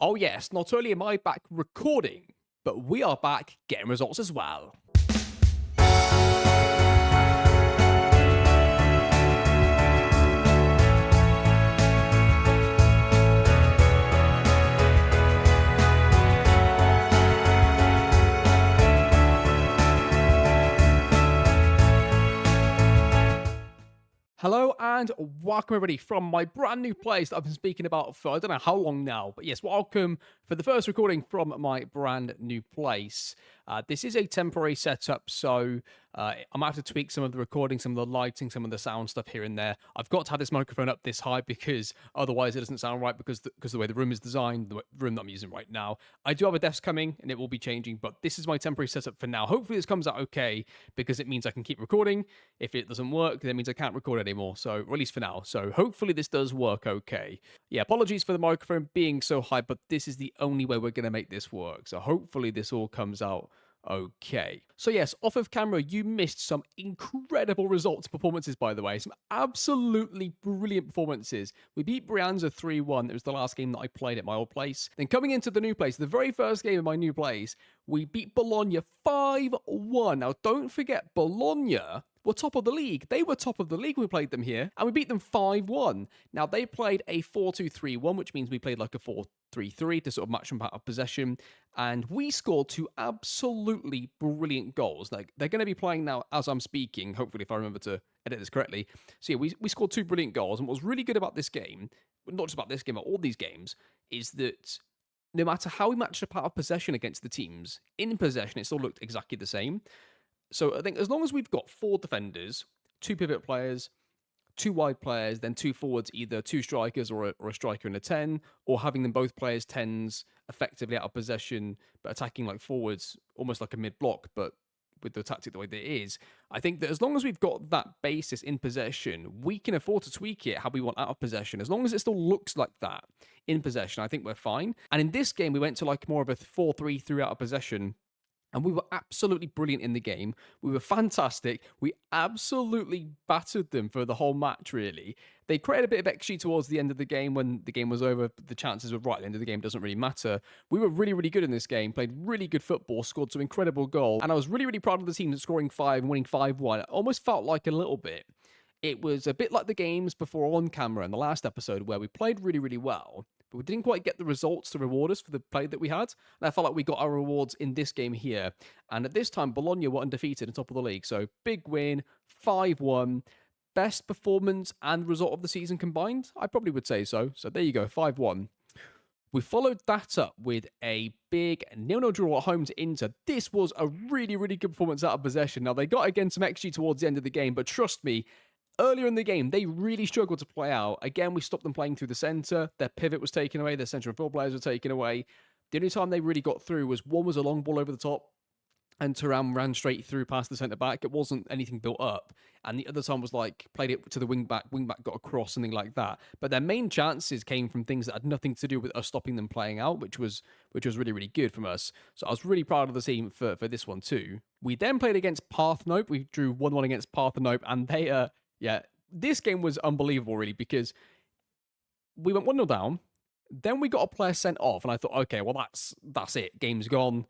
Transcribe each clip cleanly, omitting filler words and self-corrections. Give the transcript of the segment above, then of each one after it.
Oh yes, not only am I back recording, but we are back getting results as well. Hello and welcome everybody from my brand new place that I've been speaking about for I don't know how long now, but yes, welcome for the first recording from my brand new place. This is a temporary setup, so I might have to tweak some of the recording, some of the lighting, some of the sound stuff here and there. I've got to have this microphone up this high because otherwise it doesn't sound right because the way the room is designed, the room that I'm using right now. I do have a desk coming and it will be changing, but this is my temporary setup for now. Hopefully this comes out okay because it means I can keep recording. If it doesn't work, that means I can't record anymore, so or at least for now. So hopefully this does work okay. Yeah, apologies for the microphone being so high, but this is the only way we're going to make this work. So hopefully this all comes out okay. So yes, off of camera, you missed some incredible results performances, by the way. Some absolutely brilliant performances. We beat Brianza 3-1. It was the last game that I played at my old place. Then coming into the new place, the very first game of my new place, we beat Bologna 5-1. Now, don't forget, Bologna were top of the league. They were top of the league when we played them here, and we beat them 5-1. Now, they played a 4-2-3-1, which means we played like a 4-3-3 to sort of match them out of possession, and we scored two absolutely brilliant goals. Like, they're going to be playing now as I'm speaking, hopefully if I remember to edit this correctly. So yeah, we scored two brilliant goals, and what was really good about this game, not just about this game, but all these games, is that no matter how we matched up out of possession against the teams, in possession it still looked exactly the same. So I think as long as we've got four defenders, two pivot players, two wide players, then two forwards, either two strikers or a striker and a 10, or having them both players 10s effectively out of possession, but attacking like forwards, almost like a mid-block, but with the tactic the way that it is, I think that as long as we've got that basis in possession, we can afford to tweak it how we want out of possession. As long as it still looks like that in possession, I think we're fine. And in this game, we went to like more of a 4-3-3 out of possession. And we were absolutely brilliant in the game. We were fantastic. We absolutely battered them for the whole match, really. They created a bit of XG towards the end of the game when the game was over. The chances were right at the end of the game. Doesn't really matter. We were really, really good in this game. Played really good football. Scored some incredible goals. And I was really, really proud of the team scoring 5 and winning 5-1. It almost felt like a little bit. It was a bit like the games before on camera in the last episode where we played really, really well, but we didn't quite get the results to reward us for the play that we had. And I felt like we got our rewards in this game here. And at this time, Bologna were undefeated on top of the league. So big win, 5-1. Best performance and result of the season combined? I probably would say so. So there you go, 5-1. We followed that up with a big 0-0 draw at home to Inter. This was a really, really good performance out of possession. Now, they got again some XG towards the end of the game, but trust me, earlier in the game, they really struggled to play out. Again, we stopped them playing through the centre. Their pivot was taken away. Their centre and field players were taken away. The only time they really got through was one was a long ball over the top, and Thuram ran straight through past the centre-back. It wasn't anything built up. And the other time was like, played it to the wing-back got across, something like that. But their main chances came from things that had nothing to do with us stopping them playing out, which was really, really good from us. So I was really proud of the team for this one too. We then played against Parthenope. We drew 1-1 against Parthenope, and they, this game was unbelievable, really, because we went 1-0 down. Then we got a player sent off, and I thought, okay, well, that's it. Game's gone.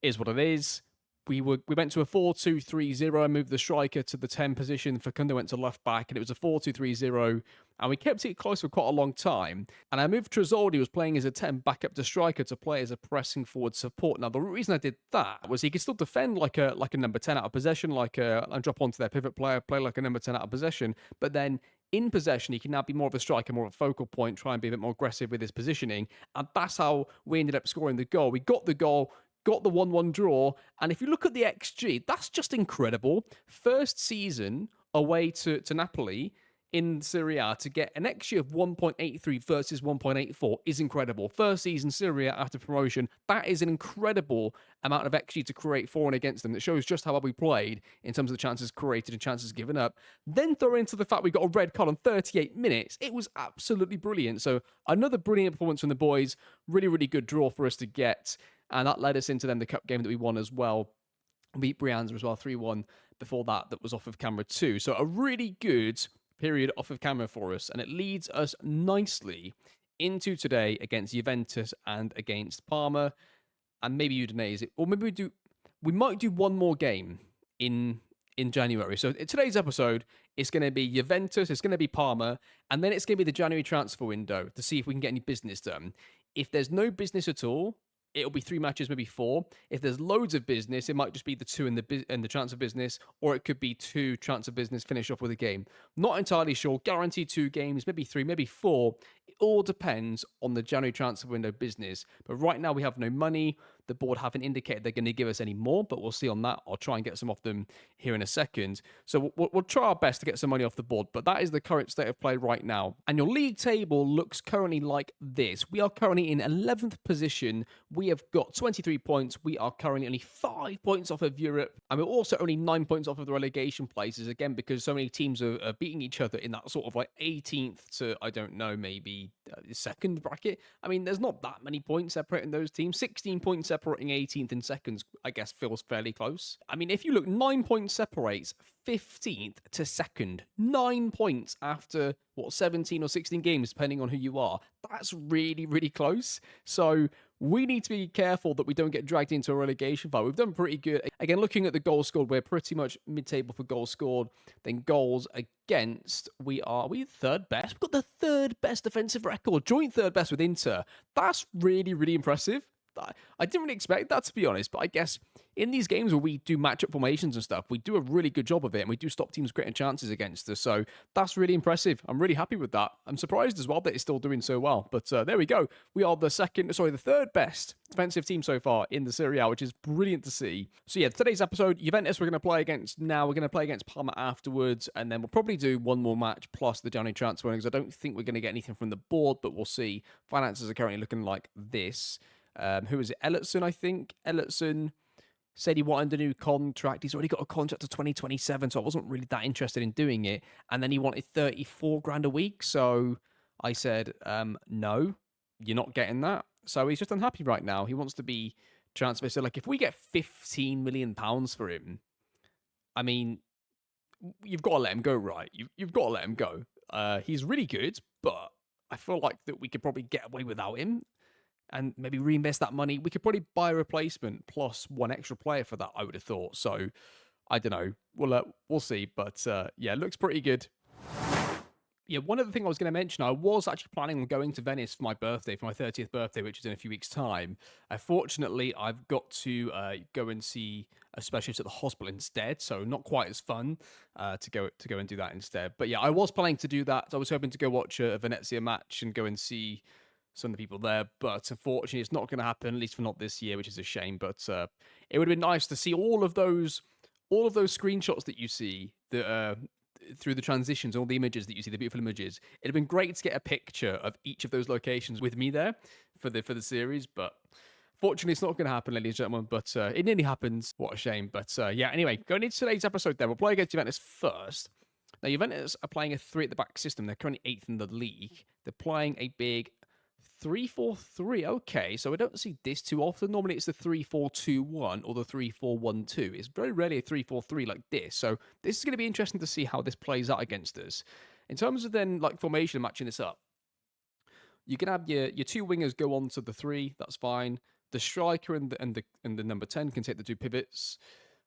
Is what it is. We went to a 4-2-3-0. I moved the striker to the 10 position. Facundo went to left back, and it was a 4-2-3-0. And we kept it close for quite a long time. And I moved Tresoldi, who was playing as a 10, back up to striker to play as a pressing forward support. Now, the reason I did that was he could still defend like a number 10 out of possession, and drop onto their pivot player, play like a number 10 out of possession. But then in possession, he can now be more of a striker, more of a focal point, try and be a bit more aggressive with his positioning. And that's how we ended up scoring the goal. We got the goal, got the 1-1 draw, and if you look at the XG, that's just incredible. First season away to Napoli in Serie A to get an XG of 1.83 versus 1.84 is incredible. First season Serie A after promotion, that is an incredible amount of XG to create for and against them. That shows just how well we played in terms of the chances created and chances given up. Then throw into the fact we got a red card on 38 minutes. It was absolutely brilliant. So another brilliant performance from the boys. Really, really good draw for us to get. And that led us into then the cup game that we won as well. We beat Brianza as well, 3-1 before that was off of camera too. So a really good period off of camera for us. And it leads us nicely into today against Juventus and against Parma, and maybe Udinese, or maybe we might do one more game in January. So in today's episode, it's going to be Juventus, it's going to be Parma, and then it's going to be the January transfer window to see if we can get any business done. If there's no business at all, it'll be 3 matches, maybe 4. If there's loads of business, it might just be the 2 in the transfer business, or it could be 2 transfer business, finish off with a game. Not entirely sure. Guaranteed 2 games, maybe 3, maybe 4. It all depends on the January transfer window business. But right now we have no money. The board haven't indicated they're going to give us any more, but we'll see on that. I'll try and get some off them here in a second. So we'll try our best to get some money off the board, but that is the current state of play right now. And your league table looks currently like this. We are currently in 11th position. We have got 23 points. We are currently only 5 points off of Europe, and we're also only 9 points off of the relegation places, again, because so many teams are beating each other in that sort of like 18th to, I don't know, maybe second bracket. I mean, there's not that many points separating those teams. 16 points separating 18th and seconds, I guess, feels fairly close. I mean, if you look, 9 points separates 15th to second. 9 points after, 17 or 16 games, depending on who you are. That's really, really close. So we need to be careful that we don't get dragged into a relegation fight. We've done pretty good. Again, looking at the goals scored, we're pretty much mid-table for goals scored. Then goals against, we third best. We've got the third best defensive record, joint third best with Inter. That's really, really impressive. I didn't really expect that, to be honest, but I guess in these games where we do matchup formations and stuff, we do a really good job of it, and we do stop teams creating chances against us, so that's really impressive. I'm really happy with that. I'm surprised as well that it's still doing so well, but there we go. We are the third best defensive team so far in the Serie A, which is brilliant to see. So yeah, today's episode, Juventus we're going to play against now, we're going to play against Parma afterwards, and then we'll probably do one more match plus the January transfer, because I don't think we're going to get anything from the board, but we'll see. Finances are currently looking like this. Who is it? Ellertson, I think. Ellertson said he wanted a new contract. He's already got a contract to 2027, so I wasn't really that interested in doing it. And then he wanted 34 grand a week. So I said, no, you're not getting that. So he's just unhappy right now. He wants to be transferred. So like, if we get £15 million for him, I mean, you've got to let him go, right? You've got to let him go. He's really good, but I feel like that we could probably get away without him and maybe reinvest that money. We could probably buy a replacement plus one extra player for that, I would have thought. So, I don't know. We'll see. But, yeah, it looks pretty good. Yeah, one other thing I was going to mention, I was actually planning on going to Venice for my birthday, for my 30th birthday, which is in a few weeks' time. Fortunately, I've got to go and see a specialist at the hospital instead, so not quite as fun to go and do that instead. But yeah, I was planning to do that. I was hoping to go watch a Venezia match and go and see some of the people there, but unfortunately it's not going to happen, at least for not this year, which is a shame. But it would have been nice to see all of those screenshots that you see that through the transitions, all the images that you see, the beautiful images. It'd have been great to get a picture of each of those locations with me there for the series, but fortunately it's not going to happen, ladies and gentlemen. But it nearly happens. What a shame. But yeah, anyway, going into today's episode then, we'll play against Juventus first. Now, Juventus are playing a 3 at the back system. They're currently 8th in the league. They're playing a big 3-4-3. Okay, so I don't see this too often. Normally it's the 3-4-2-1 or the 3-4-1-2. It's very rarely a 3-4-3 like this. So this is going to be interesting to see how this plays out against us. In terms of then like formation and matching this up, you can have your 2 wingers go on to the 3. That's fine. The striker and the number 10 can take the 2 pivots.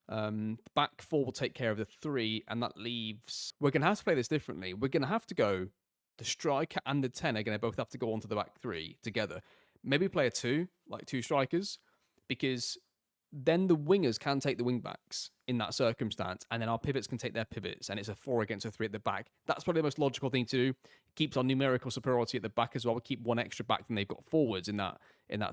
The back 4 will take care of the 3, and that leaves. We're going to have to play this differently. We're going to have to go. The striker and the 10 are going to both have to go onto the back 3 together. Maybe play a 2, like 2 strikers, because then the wingers can take the wing backs in that circumstance, and then our pivots can take their pivots, and it's a 4 against a 3 at the back. That's probably the most logical thing to do. Keeps our numerical superiority at the back as well. We'll keep 1 extra back than they've got forwards in that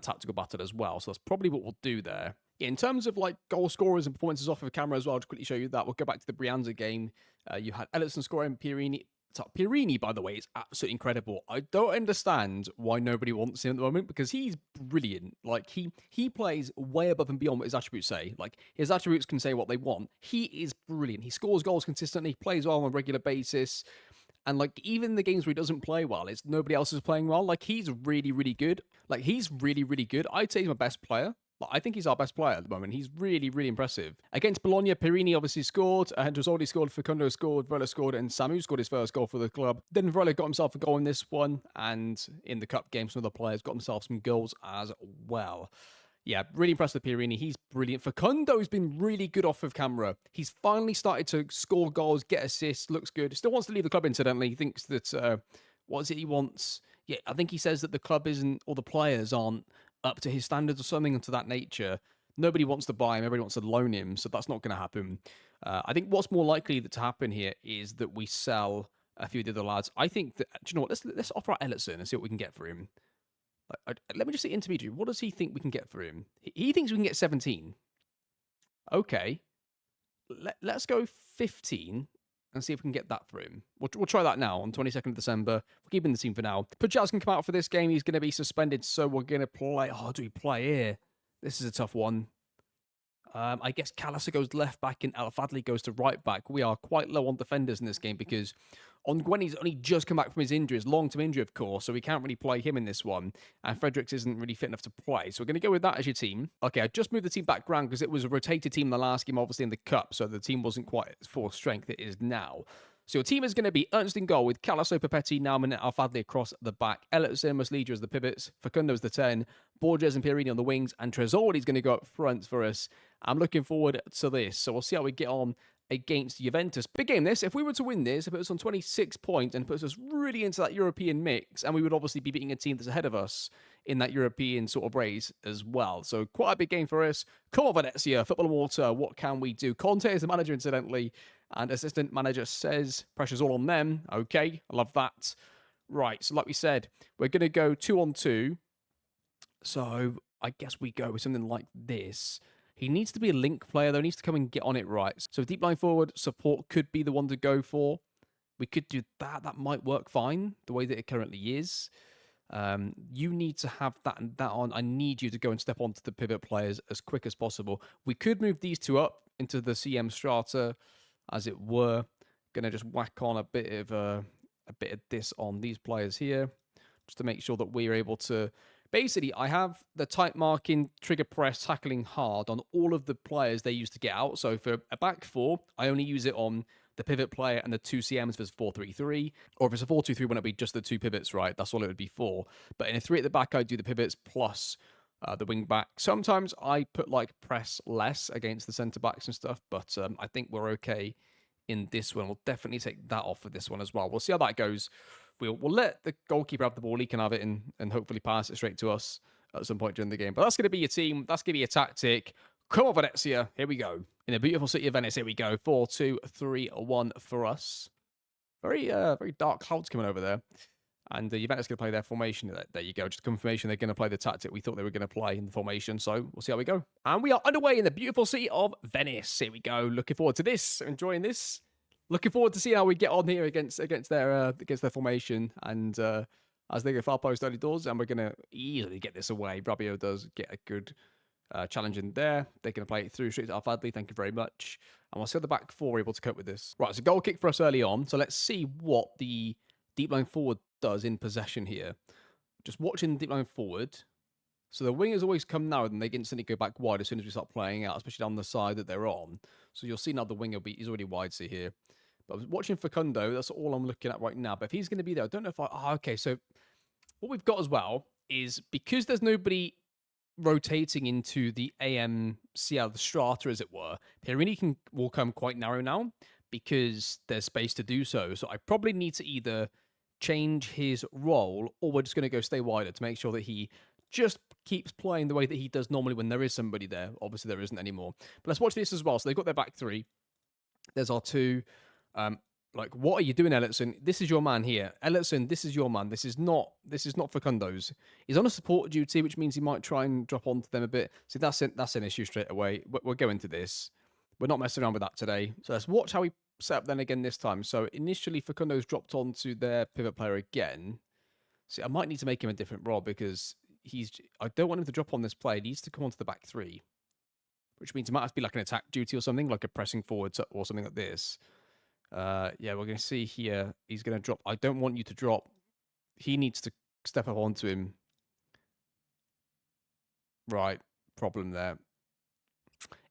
tactical battle as well. So that's probably what we'll do there. Yeah, in terms of like goal scorers and performances off of camera as well, I'll just quickly show you that. We'll go back to the Brianza game. You had Ellison scoring, Pierini, by the way, is absolutely incredible. I don't understand why nobody wants him at the moment, because he's brilliant. Like, he plays way above and beyond what his attributes say. Like, his attributes can say what they want. He is brilliant. He scores goals consistently, plays well on a regular basis. And, like, even the games where he doesn't play well, it's nobody else is playing well. Like, he's really, really good. I'd say he's my best player. I think he's our best player at the moment. He's really, really impressive. Against Bologna, Perini obviously scored. Drizzoldi scored, Facundo scored, Varela scored, and Samu scored his first goal for the club. Then Varela got himself a goal in this one, and in the cup game, some other players got themselves some goals as well. Yeah, really impressed with Pierini. He's brilliant. Facundo's been really good off of camera. He's finally started to score goals, get assists, looks good. Still wants to leave the club, incidentally. He thinks that, what is it he wants? Yeah, I think he says that the club isn't, or the players aren't up to his standards or something to that nature. Nobody wants to buy him. Everybody wants to loan him. So that's not going to happen. I think what's more likely to happen here is that we sell a few of the other lads. I think that, do you know what? Let's offer out Ellison and see what we can get for him. Let me just see intermediary. What does he think we can get for him? He thinks we can get 17. Okay. Let's go 15 and see if we can get that for him. We'll try that now on 22nd of December. We're keeping the team for now. Puja's can come out for this game. He's going to be suspended, so we're going to play. Oh, do we play here? This is a tough one. I guess Callasa goes left back and Al Fadli goes to right back. We are quite low on defenders in this game because Ongweni's only just come back from his injury, his long-term injury, of course, so we can't really play him in this one. And Fredericks isn't really fit enough to play, so we're going to go with that as your team. Okay, I just moved the team background because it was a rotated team in the last game, obviously in the Cup, so the team wasn't quite at full strength it is now. So your team is going to be Ernst in goal with Calasso, Papetti, Nauman, and Al-Fadli across the back. Ellison, Musleja as the pivots, Facundo as the 10, Borges and Pierini on the wings, and Tresoldi is going to go up front for us. I'm looking forward to this. So we'll see how we get on against Juventus. Big game this. If we were to win this, it puts us on 26 points and puts us really into that European mix, and we would obviously be beating a team that's ahead of us in that European sort of race as well. So quite a big game for us. Come on, Venezia, football and water. What can we do? Conte is the manager, incidentally, and assistant manager says pressure's all on them. Okay, I love that. Right, so like we said, we're going to go 2-on-2. So I guess we go with something like this. He needs to be a link player, though. He needs to come and get on it right. So deep line forward, support could be the one to go for. We could do that. That might work fine, the way that it currently is. You need to have that and that on. I need you to go and step onto the pivot players as quick as possible. We could move these two up into the CM strata, as it were. Going to just whack on a bit of this on these players here, just to make sure that we're able to. Basically, I have the tight marking, trigger press, tackling hard on all of the players they use to get out. So for a back four, I only use it on the pivot player and the two CMs if it's 4-3-3. Or if it's a 4-2-3, wouldn't it be just the two pivots, right? That's all it would be for. But in a 3 at the back, I do the pivots plus the wing back. Sometimes I put like press less against the centre backs and stuff, but I think we're okay in this one. We'll definitely take that off for this one as well. We'll see how that goes. We'll let the goalkeeper have the ball. He can have it and hopefully pass it straight to us at some point during the game. But that's going to be your team. That's going to be your tactic. Come on, Venezia. Here we go. In the beautiful city of Venice, here we go. 4-2-3-1 for us. Very dark clouds coming over there. And Juventus going to play their formation. There you go. Just confirmation they're going to play the tactic we thought they were going to play in the formation. So we'll see how we go. And we are underway in the beautiful city of Venice. Here we go. Looking forward to this. Enjoying this. Looking forward to seeing how we get on here against their formation, and as they go far post early doors, and we're going to easily get this away. Rabiot does get a good challenge in there. They're going to play it through straight to Al-Fadli. Thank you very much. And we'll see the back four are able to cope with this. Right, so goal kick for us early on. So let's see what the deep line forward does in possession here. Just watching the deep line forward. So the wingers always come now and they instantly go back wide as soon as we start playing out, especially down the side that they're on. So you'll see now the winger he's already wide, see here. But I was watching Facundo. That's all I'm looking at right now. But if he's going to be there, I don't know if I... Oh, okay, so what we've got as well is because there's nobody rotating into the AMCL, the strata, as it were, Pierini will come quite narrow now because there's space to do so. So I probably need to either change his role or we're just going to go stay wider to make sure that he just keeps playing the way that he does normally when there is somebody there. Obviously, there isn't anymore. But let's watch this as well. So they've got their back three. There's our two. Like, what are you doing, Ellison? This is your man here. Ellison, this is your man. This is not Facundo's. He's on a support duty, which means he might try and drop onto them a bit. So that's an issue straight away. We're going to this. We're not messing around with that today. So let's watch how we set up then again this time. So initially, Facundo's dropped onto their pivot player again. See, I might need to make him a different role because I don't want him to drop on this play. He needs to come onto the back three, which means it might have to be like an attack duty or something, like a pressing forward or something like this. Yeah, we're going to see here. He's going to drop. I don't want you to drop. He needs to step up onto him. Right. problem there.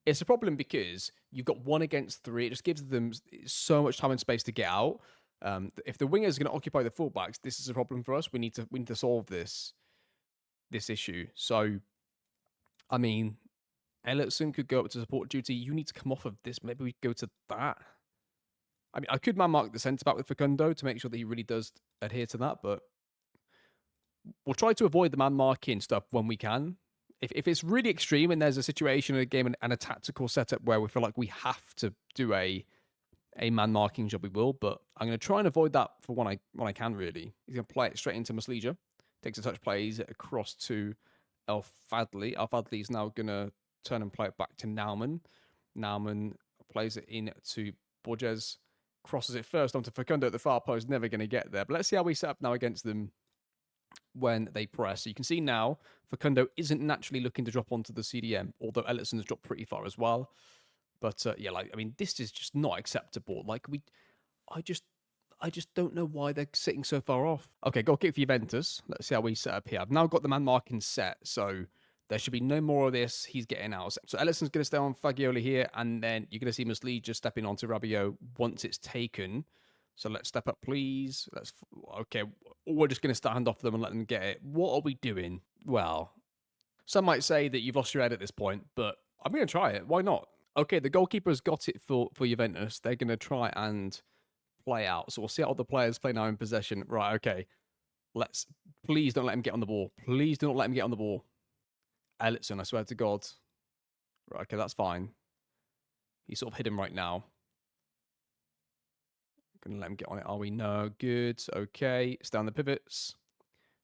It's a problem because you've got 1 against 3. It just gives them so much time and space to get out. If the winger is going to occupy the fullbacks, this is a problem for us. We need to solve this issue. So, I mean, Ellison could go up to support duty. You need to come off of this. Maybe we go to that. I mean, I could man mark the centre back with Facundo to make sure that he really does adhere to that, but we'll try to avoid the man marking stuff when we can. If it's really extreme and there's a situation in a game and a tactical setup where we feel like we have to do a man marking job, we will. But I'm going to try and avoid that for when I can. Really, he's going to play it straight into Maslija. Takes a touch, plays it across to El Fadli. El Fadli is now going to turn and play it back to Nauman. Nauman plays it in to Borges. Crosses it first onto Facundo at the far post. Never going to get there. But let's see how we set up now against them when they press. So you can see now Facundo isn't naturally looking to drop onto the CDM, although Ellison has dropped pretty far as well. But yeah, this is just not acceptable. I just don't know why they're sitting so far off. Okay, goal kick for Juventus. Let's see how we set up here. I've now got the man marking set, so there should be no more of this. He's getting out. So Ellison's going to stay on Fagioli here, and then you're going to see Musli just stepping onto Rabiot once it's taken. So let's step up, please. Okay, we're just going to stand off them and let them get it. What are we doing? Well, some might say that you've lost your head at this point, but I'm going to try it. Why not? Okay, the goalkeeper's got it for Juventus. They're going to try and play out. So we'll see how the players play now in possession. Right, okay. Please don't let him get on the ball. Please do not let him get on the ball. Ellison, I swear to God. Right, okay, that's fine. He's sort of hidden right now. Gonna let him get on it, are we? No, good. Okay, stay on the pivots.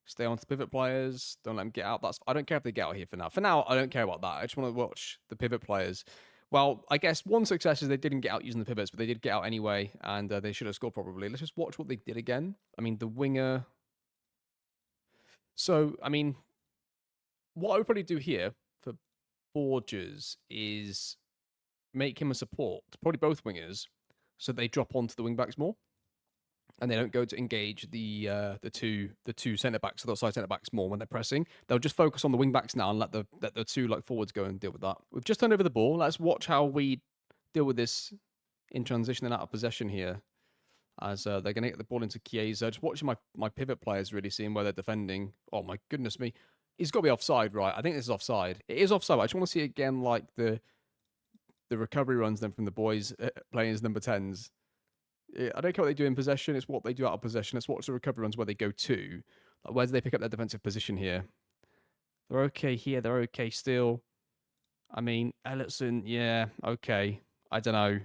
Stay on the pivot players. Don't let them get out. I don't care if they get out here for now. For now, I don't care about that. I just want to watch the pivot players. Well, I guess one success is they didn't get out using the pivots, but they did get out anyway, and they should have scored probably. Let's just watch what they did again. I mean, the winger. So, I mean, what I would probably do here for Borges is make him a support, probably both wingers, so they drop onto the wing backs more, and they don't go to engage the two centre backs, the outside centre backs more when they're pressing. They'll just focus on the wing backs now and let the two forwards go and deal with that. We've just turned over the ball. Let's watch how we deal with this in transition and out of possession here, as they're going to get the ball into Chiesa. Just watching my pivot players really seeing where they're defending. Oh my goodness me, he's got to be offside, right? I think this is offside. It is offside. But I just want to see again the recovery runs then from the boys playing as number 10s. I don't care what they do in possession. It's what they do out of possession. Let's watch the recovery runs where they go to. Where do they pick up their defensive position here? They're okay here. They're okay still. I mean, Ellison, yeah, okay. I don't know.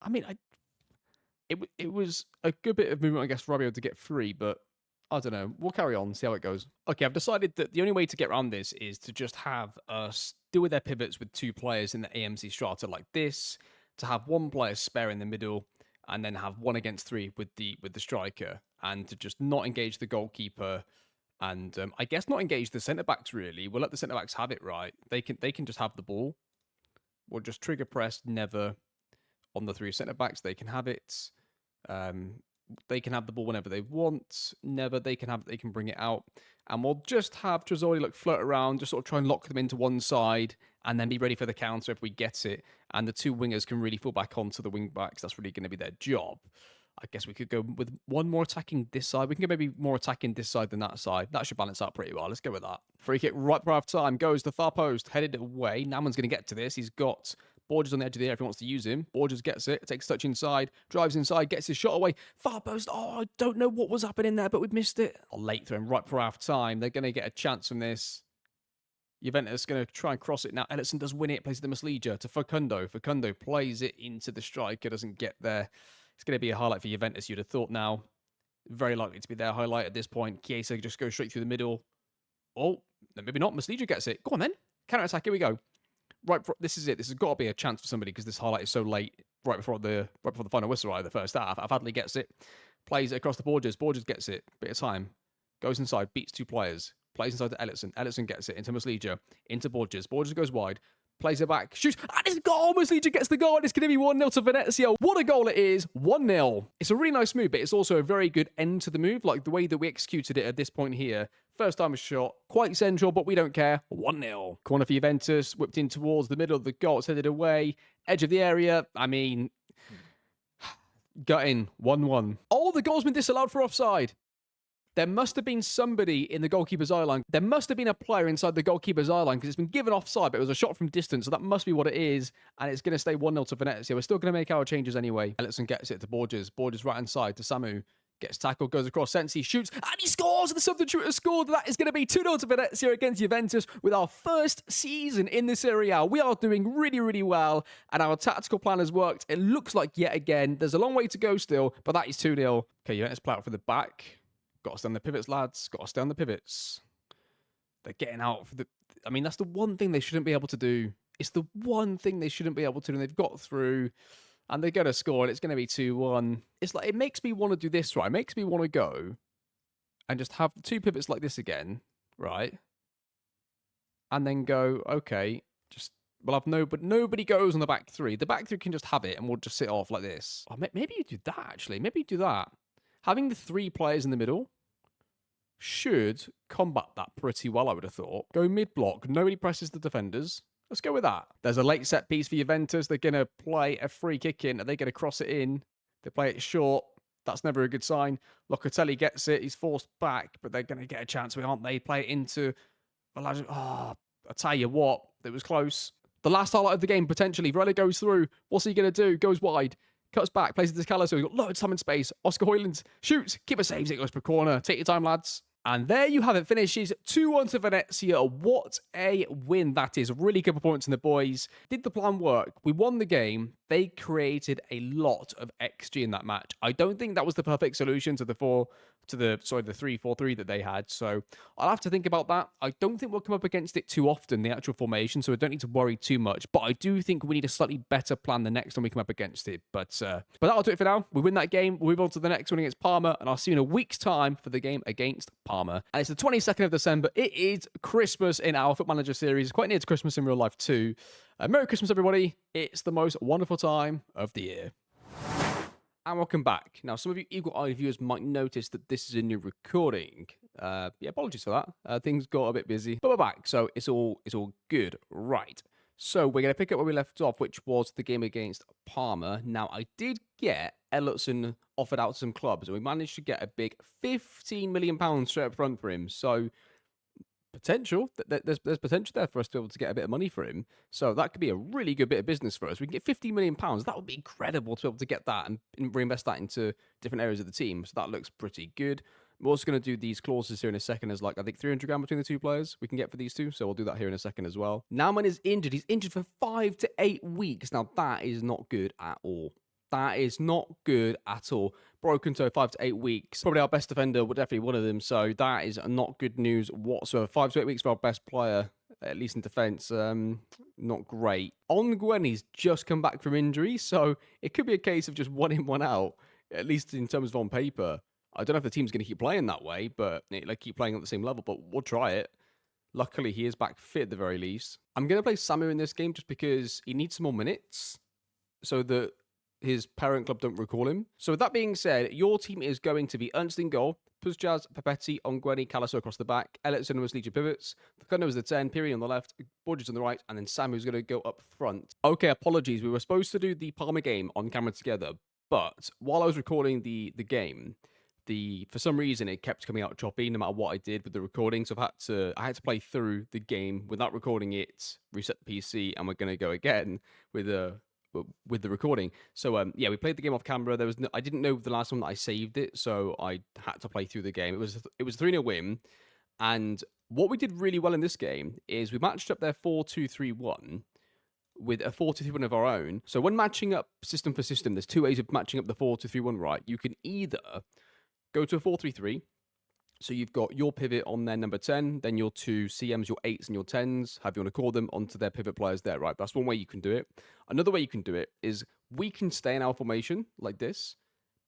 I mean, it was a good bit of movement, I guess, for Rabiot to get free, but I don't know. We'll carry on, see how it goes. Okay, I've decided that the only way to get around this is to just have us deal with their pivots with 2 players in the AMC strata like this, to have 1 player spare in the middle, and then have 1 against 3 with the striker, and to just not engage the goalkeeper, and I guess not engage the centre backs really. We'll let the centre backs have it, right? They can just have the ball. We'll just trigger press never on the 3 centre backs. They can have it. They can have the ball whenever they want. Never. They can bring it out. And we'll just have Trezori float around, just sort of try and lock them into one side, and then be ready for the counter if we get it. And the 2 wingers can really fall back onto the wing backs. That's really going to be their job. I guess we could go with 1 more attacking this side. We can go maybe more attacking this side than that side. That should balance out pretty well. Let's go with that. Free kick right before half time. Goes to far post. Headed away. Nauman's going to get to this. He's got Borges on the edge of the area if he wants to use him. Borges gets it, takes a touch inside, drives inside, gets his shot away. Far post. Oh, I don't know what was happening there, but we've missed it. Late throw right before half time. They're going to get a chance from this. Juventus going to try and cross it now. Ellison does win it, plays it to Maslija, to Facundo. Facundo plays it into the striker, doesn't get there. It's going to be a highlight for Juventus, you'd have thought now. Very likely to be their highlight at this point. Chiesa just goes straight through the middle. Oh, no, maybe not. Maslija gets it. Go on then. Counter attack. Here we go. Right, this is it. This has got to be a chance for somebody because this highlight is so late, right before the final whistle, right, the first half. Avadli gets it, plays it across the Borges. Borges gets it. Bit of time. Goes inside, beats 2 players. Plays inside to Ellison. Ellison gets it into Maslija, into Borges. Borges goes wide. Plays it back. Shoots. And it's a goal. Muslica gets the goal. And it's going to be 1-0 to Venezia. What a goal it is. 1-0. It's a really nice move, but it's also a very good end to the move. Like the way that we executed it at this point here. First time shot. Quite central, but we don't care. 1-0. Corner for Juventus. Whipped in towards the middle of the goal. It's headed away. Edge of the area. I mean, got in. 1-1. Oh, the goal's been disallowed for offside. There must have been somebody in the goalkeeper's eye line. There must have been a player inside the goalkeeper's eye line because it's been given offside, but it was a shot from distance, so that must be what it is, and it's going to stay 1-0 to Venezia. We're still going to make our changes anyway. Ellison gets it to Borges. Borges right-hand side to Samu. Gets tackled, goes across, Sensi shoots, and he scores! The substitute has scored. That is going to be 2-0 to Venezia against Juventus with our first season in this Serie A. We are doing really, really well, and our tactical plan has worked. It looks like yet again. There's a long way to go still, but that is 2-0. Okay, Juventus play out for the back. Got to stay on the pivots, lads. Got to stay on the pivots. They're getting out for the... I mean, that's the one thing they shouldn't be able to do. It's the one thing they shouldn't be able to do, and they've got through, and they're going to score, and it's going to be 2-1. It's like, it makes me want to do this, right? It makes me want to go and just have two pivots like this again, right? And then go, okay, just... We'll have nobody goes on the back three. The back three can just have it, and we'll just sit off like this. Oh, maybe you do that, actually. Maybe you do that. Having the three players in the middle should combat that pretty well, I would have thought. Go mid-block. Nobody presses the defenders. Let's go with that. There's a late set piece for Juventus. They're going to play a free kick in. Are they going to cross it in? They play it short. That's never a good sign. Locatelli gets it. He's forced back, but they're going to get a chance, aren't they? Play it into... Oh, I tell you what. It was close. The last highlight of the game, potentially. Varela goes through. What's he going to do? Goes wide. Cuts back, plays it to Scala, so we've got loads of time and space. Oscar Hoyland shoots, keeper saves, it goes per corner. Take your time, lads. And there you have it, finishes 2-1 to Venezia. What a win that is. Really good performance in the boys. Did the plan work? We won the game. They created a lot of XG in that match. I don't think that was the perfect solution to the 3-4-3 that they had. So I'll have to think about that. I don't think we'll come up against it too often, the actual formation, so I don't need to worry too much. But I do think we need a slightly better plan the next time we come up against it. But that'll do it for now. We win that game. We'll move on to the next one against Parma, and I'll see you in a week's time for the game against Parma. And it's the 22nd of December. It is Christmas in our Foot Manager series. It's quite near to Christmas in real life too. Merry Christmas, everybody. It's the most wonderful time of the year. And welcome back. Now, some of you eagle-eyed viewers might notice that this is a new recording. Yeah, apologies for that. Things got a bit busy, but we're back, so it's all good. Right. So we're going to pick up where we left off, which was the game against Parma. Now, I did get Ellison offered out to some clubs, and we managed to get a big £15 million straight up front for him. So potential, there's potential there for us to be able to get a bit of money for him. So that could be a really good bit of business for us. We can get £50 million. That would be incredible to be able to get that and reinvest that into different areas of the team. So that looks pretty good. We're also going to do these clauses here in a second as, like, I think 300 grand between the two players we can get for these two. So we'll do that here in a second as well. Naumann is injured. He's injured for 5 to 8 weeks. Now, that is not good at all. That is not good at all. Broken toe, 5 to 8 weeks. Probably our best defender, but definitely one of them. So that is not good news whatsoever. 5 to 8 weeks for our best player, at least in defence. Not great. Ongueni's just come back from injury, so it could be a case of just one in, one out, at least in terms of on paper. I don't know if the team's going to keep playing that way, but like keep playing at the same level, but we'll try it. Luckily, he is back fit at the very least. I'm going to play Samu in this game just because he needs some more minutes so that his parent club don't recall him. So with that being said, your team is going to be Ernst in goal, Puszczas, Papetti, Ongueni, Calaso across the back, Ellison and Muslica pivots, Facundo is the 10, Piri on the left, Borges on the right, and then Samu's going to go up front. Okay, apologies. We were supposed to do the Parma game on camera together, but while I was recording the game, for some reason it kept coming out choppy no matter what I did with the recording, so I had to play through the game without recording it, reset the PC, and we're going to go again with the recording. So yeah, we played the game off camera. I didn't know the last one that I saved it, so I had to play through the game. It was a 3-0 win, and what we did really well in this game is we matched up their 4-2-3-1 with a 4-2-3-1 of our own. So when matching up system for system, there's two ways of matching up the 4-2-3-1 right. You can either go to a 4-3-3. So you've got your pivot on their number 10, then your two CMs, your 8s and your 10s, however you want to call them, onto their pivot players there, right? That's one way you can do it. Another way you can do it is we can stay in our formation like this,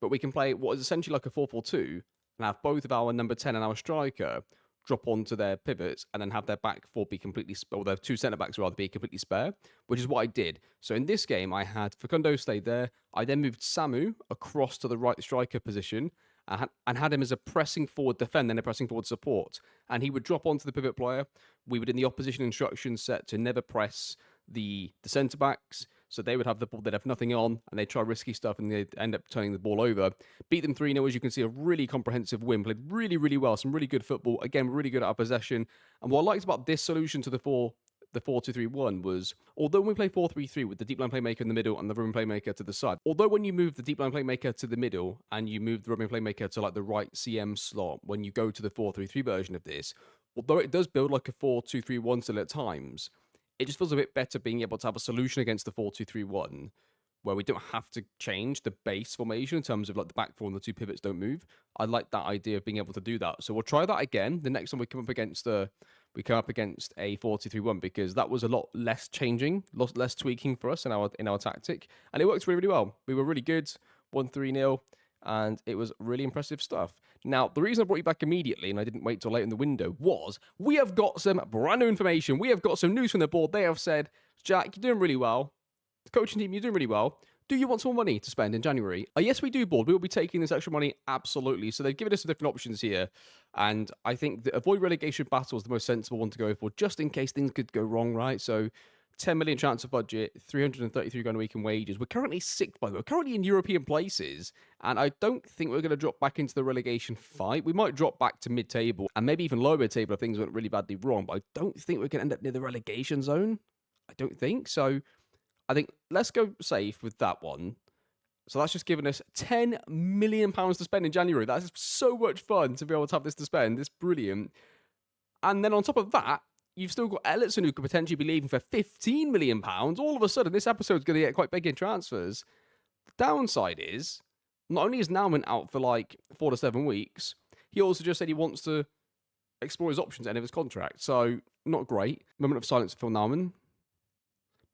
but we can play what is essentially like a 4-4-2 and have both of our number 10 and our striker drop onto their pivots and then have their back four be completely, or their two centre backs rather be completely spare, which is what I did. So in this game, I had Facundo stayed there. I then moved Samu across to the right striker position and had him as a pressing forward defender and a pressing forward support. And he would drop onto the pivot player. We would, in the opposition instruction set, to never press the centre backs. So they would have the ball, they'd have nothing on, and they'd try risky stuff, and they'd end up turning the ball over. Beat them 3-0, as you can see, a really comprehensive win. Played really, really well, some really good football. Again, really good at our possession. And what I liked about this solution to the 4-2-3-1 was, although we play 4-3-3 with the deep line playmaker in the middle and the roaming playmaker to the side, although when you move the deep line playmaker to the middle and you move the roaming playmaker to like the right CM slot, when you go to the 4-3-3 version of this, although it does build like a 4-2-3-1 still at times, it just feels a bit better being able to have a solution against the 4-2-3-1 where we don't have to change the base formation in terms of like the back four and the two pivots don't move. I like that idea of being able to do that. So we'll try that again. The next time we come up against a 4-2-3-1 because that was a lot less changing, less tweaking for us in our tactic, and it worked really, really well. We were really good, won 3-0, and it was really impressive stuff. Now, the reason I brought you back immediately, and I didn't wait till late in the window, was we have got some brand new information. We have got some news from the board. They have said, Jack, you're doing really well. The coaching team, you're doing really well. Do you want some money to spend in January? Yes, we do, board. We will be taking this extra money, absolutely. So they've given us some different options here. And I think the avoid relegation battle is the most sensible one to go for, just in case things could go wrong, right? So 10 million chance of budget, 333 grand a week in wages. We're currently sixth, by the way. We're currently in European places, and I don't think we're going to drop back into the relegation fight. We might drop back to mid-table, and maybe even lower mid-table if things went really badly wrong, but I don't think we're going to end up near the relegation zone. I don't think. So I think let's go safe with that one. So that's just given us £10 million to spend in January. That's so much fun to be able to have this to spend. It's brilliant. And then on top of that, you've still got Ellison who could potentially be leaving for £15 million. All of a sudden, this episode's going to get quite big in transfers. The downside is, not only is Nauman out for like 4 to 7 weeks, he also just said he wants to explore his options at the end of his contract. So, not great. Moment of silence for Phil Nauman.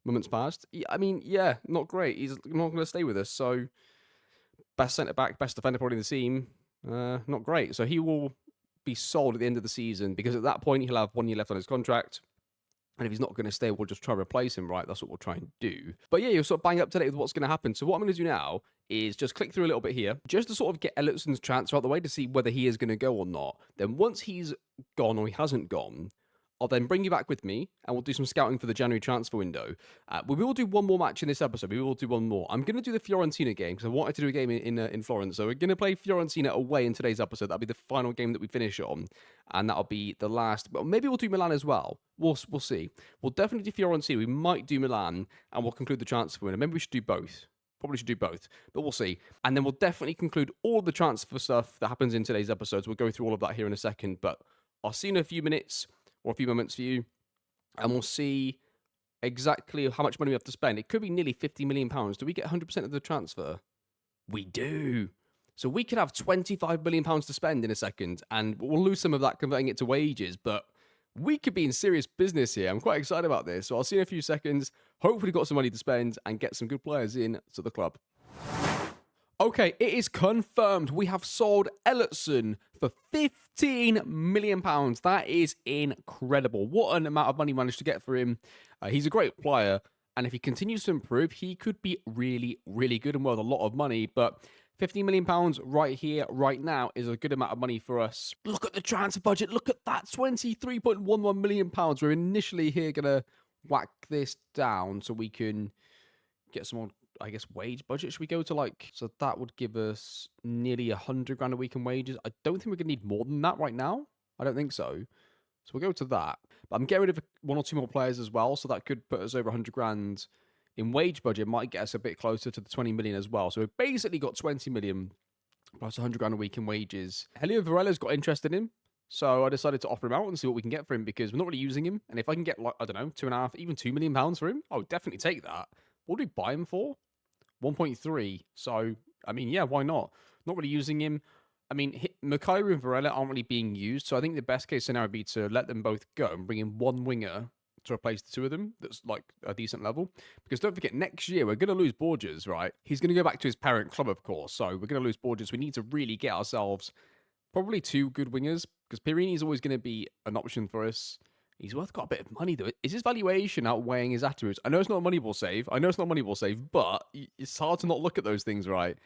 Moments passed. I mean, yeah, not great. He's not going to stay with us. So, best centre-back, best defender probably in the team. Not great. So, he will be sold at the end of the season because at that point he'll have 1 year left on his contract, and if he's not going to stay, we'll just try to replace him, right? That's what we'll try and do. But yeah, you're sort of bang up to date with what's going to happen. So what I'm going to do now is just click through a little bit here just to sort of get Ellison's transfer out the way to see whether he is going to go or not. Then once he's gone or he hasn't gone, I'll then bring you back with me and we'll do some scouting for the January transfer window. We will do one more match in this episode. We will do one more. I'm going to do the Fiorentina game because I wanted to do a game in Florence. So we're going to play Fiorentina away in today's episode. That'll be the final game that we finish on. And that'll be the last. Well, maybe we'll do Milan as well. We'll see. We'll definitely do Fiorentina. We might do Milan and we'll conclude the transfer window. Maybe we should do both. Probably should do both, but we'll see. And then we'll definitely conclude all the transfer stuff that happens in today's episodes. We'll go through all of that here in a second, but I'll see you in a few minutes or a few moments for you, and we'll see exactly how much money we have to spend. It could be nearly £50 million. Do we get 100% of the transfer? We do. So we could have £25 million to spend in a second, and we'll lose some of that converting it to wages, but we could be in serious business here. I'm quite excited about this. So I'll see you in a few seconds. Hopefully got some money to spend and get some good players in to the club. Okay, it is confirmed. We have sold Ellison for £15 million. That is incredible. What an amount of money managed to get for him. He's a great player, and if he continues to improve, he could be really, really good and worth a lot of money. But £15 million right here, right now, is a good amount of money for us. Look at the transfer budget. Look at that, £23.11 million. We're initially here going to whack this down so we can get some more, I guess, wage budget. Should we go to like, so that would give us nearly 100 grand a week in wages. I don't think we're going to need more than that right now. I don't think so. So we'll go to that. But I'm getting rid of 1 or 2 more players as well. So that could put us over 100 grand in wage budget. Might get us a bit closer to the 20 million as well. So we've basically got 20 million plus 100 grand a week in wages. Helio Varela's got interested in him. So I decided to offer him out and see what we can get for him because we're not really using him. And if I can get, like, I don't know, 2.5, even £2 million for him, I would definitely take that. What do we buy him for? 1.3. So, I mean, yeah, why not? Not really using him. I mean, Mikhailo and Varela aren't really being used. So I think the best case scenario would be to let them both go and bring in one winger to replace the two of them that's like a decent level. Because don't forget, next year we're going to lose Borges, right? He's going to go back to his parent club, of course. So we're going to lose Borges. We need to really get ourselves probably 2 good wingers, because Pirini is always going to be an option for us. He's worth quite a bit of money, though. Is his valuation outweighing his attributes? I know it's not a Moneyball save. But it's hard to not look at those things, right?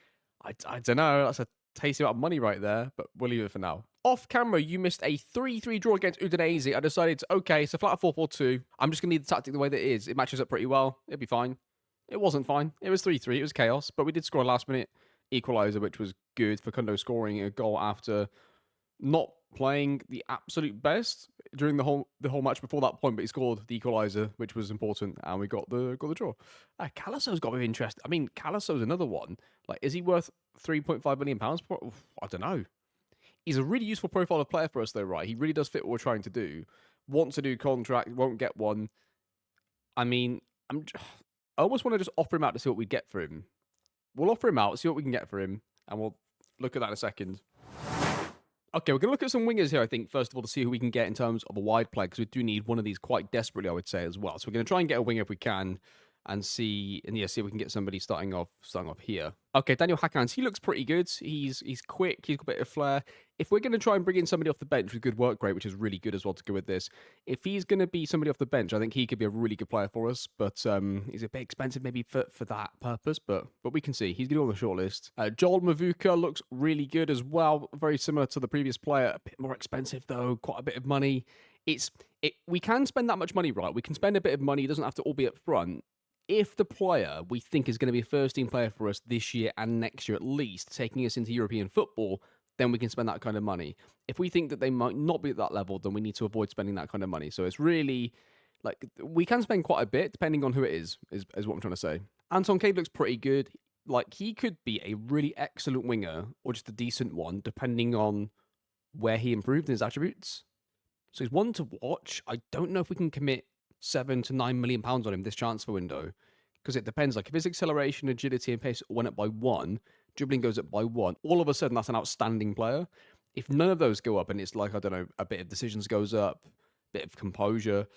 I don't know. That's a tasty amount of money right there, but we'll leave it for now. Off camera, you missed a 3-3 draw against Udinese. I decided, okay, so flat 4-4-2. I'm just going to leave the tactic the way that it is. It matches up pretty well. It'll be fine. It wasn't fine. It was 3-3. It was chaos, but we did score a last-minute equaliser, which was good. Facundo scoring a goal after not playing the absolute best during the whole match before that point, but he scored the equaliser, which was important, and we got the draw. Calaso's got a bit of interest. I mean, Calaso's another one. Like, is he worth £3.5 million? I don't know. He's a really useful profile of player for us, though, right? He really does fit what we're trying to do. Wants a new contract, won't get one. I mean, I almost want to just offer him out to see what we get for him. We'll offer him out, see what we can get for him, and we'll look at that in a second. Okay, we're going to look at some wingers here, I think, first of all, to see who we can get in terms of a wide play, because we do need one of these quite desperately, I would say, as well. So we're going to try and get a winger if we can, and see if we can get somebody starting off here. Okay, Daniel Hakans, he looks pretty good. He's quick, he's got a bit of flair. If we're going to try and bring in somebody off the bench with good work rate, which is really good as well to go with this, if he's going to be somebody off the bench, I think he could be a really good player for us, but he's a bit expensive maybe for that purpose, but we can see. He's going to be on the shortlist. Joel Mavuka looks really good as well, very similar to the previous player, a bit more expensive though, quite a bit of money. We can spend that much money, right? We can spend a bit of money, it doesn't have to all be up front. If the player we think is going to be a first-team player for us this year and next year at least, taking us into European football, then we can spend that kind of money. If we think that they might not be at that level, then we need to avoid spending that kind of money. So it's really, like, we can spend quite a bit, depending on who it is what I'm trying to say. Anton Cade looks pretty good. Like, he could be a really excellent winger, or just a decent one, depending on where he improved in his attributes. So he's one to watch. I don't know if we can commit £7 to £9 million on him this transfer window, because it depends. Like, if his acceleration, agility, and pace went up by 1, dribbling goes up by 1, all of a sudden that's an outstanding player. If none of those go up and it's like, I don't know, a bit of decisions goes up, a bit of composure,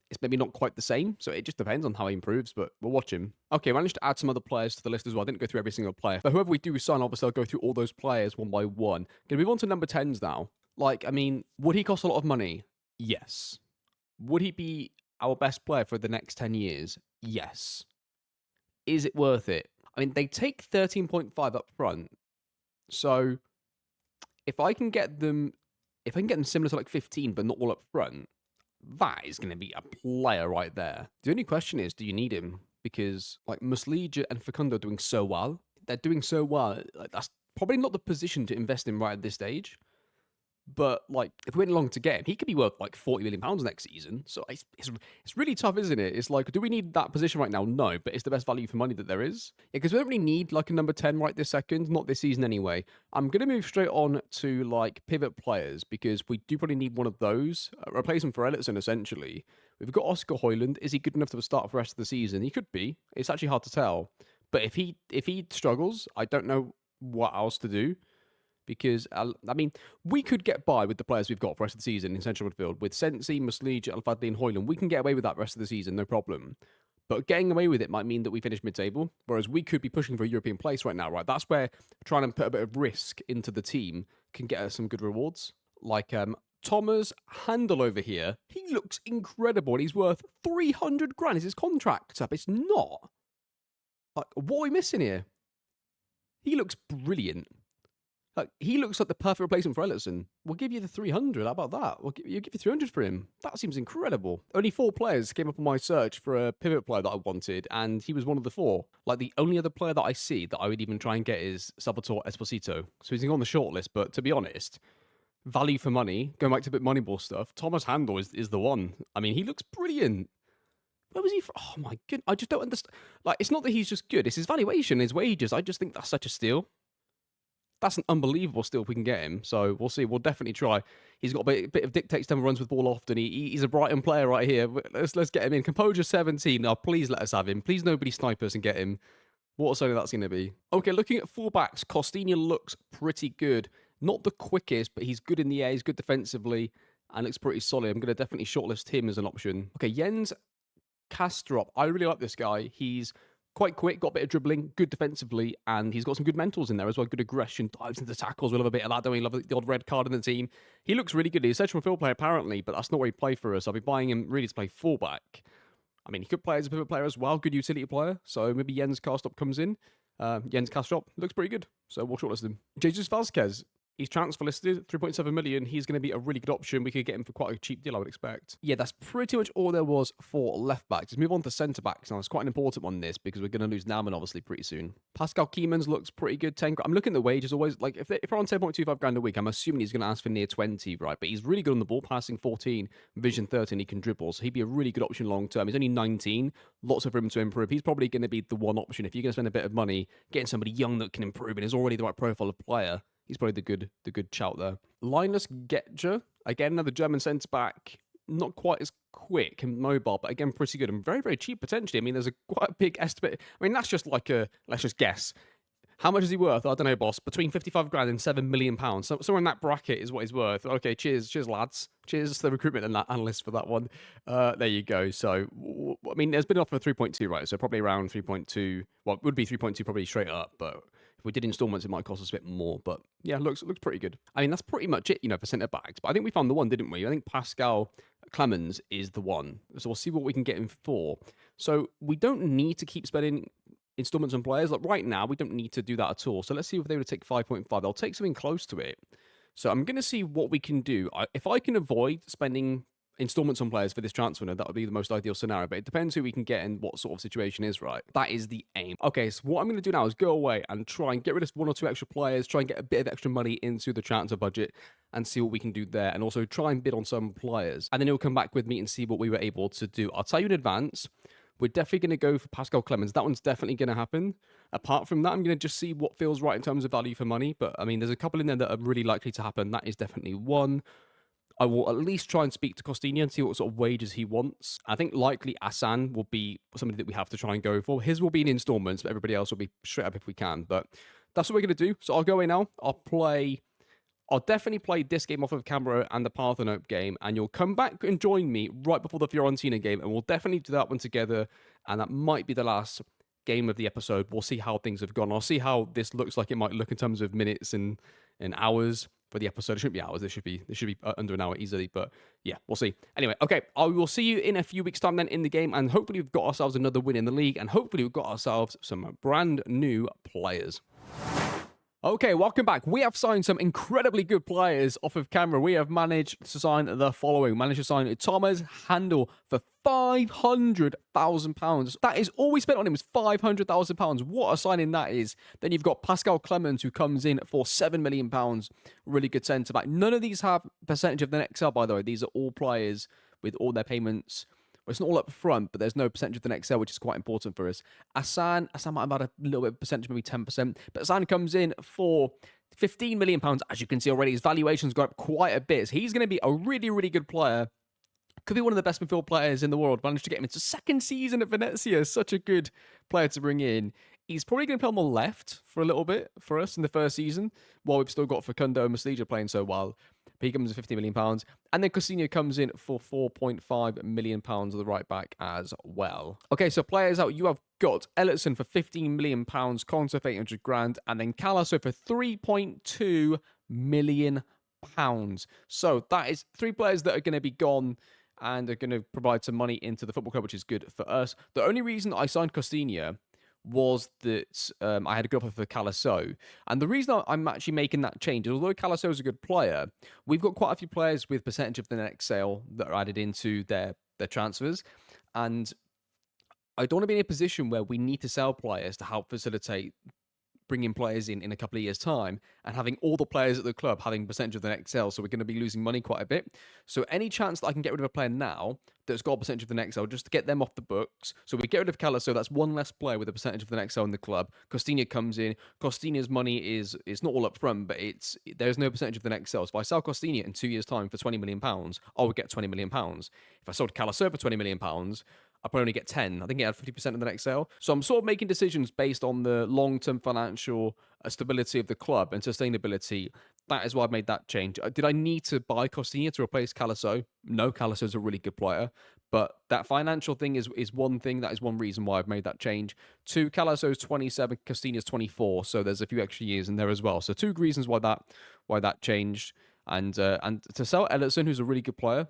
it's maybe not quite the same. So it just depends on how he improves, but we'll watch him. Okay, I managed to add some other players to the list as well. I didn't go through every single player, but whoever we do sign, obviously I'll go through all those players one by one. Gonna move on to number 10s now. Like, I mean, would he cost a lot of money? Yes. Would he be our best player for the next 10 years? Yes. Is it worth it? I mean, they take 13.5 up front. So if I can get them similar to like 15, but not all up front, that is going to be a player right there. The only question is, do you need him? Because like Muslija and Facundo are doing so well. They're doing so well. Like, that's probably not the position to invest in right at this stage. But, like, if we went along to get him, he could be worth, like, £40 million next season. So it's really tough, isn't it? It's like, do we need that position right now? No, but it's the best value for money that there is. Yeah, because we don't really need, like, a number 10 right this second. Not this season, anyway. I'm going to move straight on to, like, pivot players, because we do probably need one of those. Replacement for Ellison, essentially. We've got Oscar Højlund. Is he good enough to start for the rest of the season? He could be. It's actually hard to tell. But if he struggles, I don't know what else to do. Because, I mean, we could get by with the players we've got for the rest of the season in central midfield. With Sensi, Muslija, Al-Fadli and Højlund, we can get away with that rest of the season, no problem. But getting away with it might mean that we finish mid-table, whereas we could be pushing for a European place right now, right? That's where trying to put a bit of risk into the team can get us some good rewards. Like, Thomas Handel over here, he looks incredible, and he's worth 300 grand. Is his contract up? It's not. Like, what are we missing here? He looks brilliant. Like, he looks like the perfect replacement for Ellison. We'll give you the 300. How about that? You'll give you 300 for him. That seems incredible. Only 4 players came up on my search for a pivot player that I wanted, and he was one of the 4. Like, the only other player that I see that I would even try and get is Salvatore Esposito. So he's on the shortlist, but to be honest, value for money, going back to a bit Moneyball stuff, Thomas Handel is the one. I mean, he looks brilliant. Where was he from? Oh my goodness. I just don't understand. Like, it's not that he's just good. It's his valuation, his wages. I just think that's such a steal. That's an unbelievable steal if we can get him. So we'll see. We'll definitely try. He's got a bit of dictates time, runs with ball often. He's a Brighton player right here. Let's get him in. Composure 17. Now, please let us have him. Please nobody snipe us and get him. What a solo that's going to be. Okay, looking at fullbacks, Costinha looks pretty good. Not the quickest, but he's good in the air. He's good defensively and looks pretty solid. I'm going to definitely shortlist him as an option. Okay, Jens Kastrup. I really like this guy. He's Quite quick, got a bit of dribbling, good defensively, and he's got some good mentals in there as well. Good aggression, dives into tackles. We love a bit of that, don't we? Love the odd red card in the team. He looks really good. He's a central midfield player apparently, but that's not where he played for us. I'll be buying him really to play fullback. I mean, he could play as a pivot player as well. Good utility player. So maybe Jens Karstop comes in. Jens Kastrop looks pretty good. So we'll shortlist him. Jesus Vasquez. He's transfer listed, 3.7 million. He's going to be a really good option. We could get him for quite a cheap deal, I would expect. Yeah, that's pretty much all there was for left backs. Let's move on to centre backs. Now, it's quite an important one, this, because we're going to lose Naumann, obviously, pretty soon. Pascal Kiemans looks pretty good. 10 grand. I'm looking at the wages always. Like, if we're on 10.25 grand a week, I'm assuming he's going to ask for near 20, right? But he's really good on the ball, passing 14, vision 13. He can dribble. So he'd be a really good option long term. He's only 19. Lots of room to improve. He's probably going to be the one option. If you're going to spend a bit of money getting somebody young that can improve and is already the right profile of player, he's probably the good shout there. Linus Getger, again, another German centre-back. Not quite as quick and mobile, but again, pretty good and very, very cheap potentially. I mean, there's a quite big estimate. I mean, that's just like let's just guess. How much is he worth? I don't know, boss. Between 55 grand and 7 million pounds. So somewhere in that bracket is what he's worth. Okay, cheers, lads. Cheers to the recruitment and that analyst for that one. There you go. So, I mean, there's been an offer of 3.2, right? So probably around 3.2. Well, it would be 3.2 probably straight up, but if we did installments, it might cost us a bit more. But yeah, looks pretty good. I mean, that's pretty much it, for centre backs. But I think we found the one, didn't we? I think Pascal Clemens is the one. So we'll see what we can get him for. So we don't need to keep spending installments on players. Like right now, we don't need to do that at all. So let's see if they were to take 5.5. They'll take something close to it. So I'm going to see what we can do. If I can avoid spending installments on players for this transfer window, that would be the most ideal scenario. But it depends who we can get and what sort of situation is, right? That is the aim. Okay, so what I'm going to do now is go away and try and get rid of one or two extra players, try and get a bit of extra money into the transfer budget and see what we can do there. And also try and bid on some players. And then he'll come back with me and see what we were able to do. I'll tell you in advance, we're definitely going to go for Pascal Clemens. That one's definitely going to happen. Apart from that, I'm going to just see what feels right in terms of value for money. But, I mean, there's a couple in there that are really likely to happen. That is definitely one. I will at least try and speak to Costinha and see what sort of wages he wants. I think likely Asan will be somebody that we have to try and go for. His will be in installments, but everybody else will be straight up if we can. But that's what we're going to do. So I'll go away now. I'll definitely play this game off of camera and the Parthenope game, and you'll come back and join me right before the Fiorentina game, and we'll definitely do that one together, and that might be the last game of the episode. We'll see how things have gone. I'll see how this looks like it might look in terms of minutes and hours for the episode. It shouldn't be hours. This should be under an hour easily, but yeah, we'll see. Anyway, okay, I will see you in a few weeks' time then in the game, and hopefully we've got ourselves another win in the league, and hopefully we've got ourselves some brand new players. Okay, welcome back. We have signed some incredibly good players off of camera. We have managed to sign the following. Managed to sign Thomas Handel for £500,000. That is all we spent on him was £500,000. What a signing that is. Then you've got Pascal Clemens, who comes in for £7 million. Really good centre-back. None of these have percentage of the next sale, by the way. These are all players with all their payments. Well, it's not all up front, but there's no percentage of the next sale, which is quite important for us. Asan might have had a little bit of percentage, maybe 10%. But Asan comes in for £15 million. As you can see already, his valuation's got up quite a bit. So he's going to be a really, really good player. Could be one of the best midfield players in the world. Managed to get him into second season at Venezia. Such a good player to bring in. He's probably going to play on the left for a little bit for us in the first season, while we've still got Facundo and Maslija playing so well. But he comes in £50 million. And then Costinha comes in for £4.5 million of the right back as well. Okay, so players out. You have got Ellison for £15 million, Conte for 800 grand, and then Calasso for £3.2 million. So that is three players that are going to be gone and are going to provide some money into the football club, which is good for us. The only reason I signed Costinha was that I had a good offer for Calasso. And the reason I'm actually making that change is, although Calasso is a good player, we've got quite a few players with percentage of the next sale that are added into their transfers. And I don't want to be in a position where we need to sell players to help facilitate bringing players in a couple of years' time and having all the players at the club having percentage of the next sale. So we're going to be losing money quite a bit. So any chance that I can get rid of a player now that's got a percentage of the next sale, just to get them off the books. So we get rid of Calasso, that's one less player with a percentage of the next sale in the club. Costinha comes in. Costinha's money is not all up front, but there's no percentage of the next sale. So if I sell Costinha in 2 years' time for £20 million, I would get £20 million. If I sold Calasso for £20 million, I probably only get 10. I think it had 50% in the next sale. So I'm sort of making decisions based on the long-term financial stability of the club and sustainability. That is why I made that change. Did I need to buy Costinha to replace Calasso? No, Calasso's a really good player. But that financial thing is one thing. That is one reason why I've made that change. Two, Calasso's 27, Costinha's 24. So there's a few extra years in there as well. So two reasons why that changed. And to sell Ellison, who's a really good player,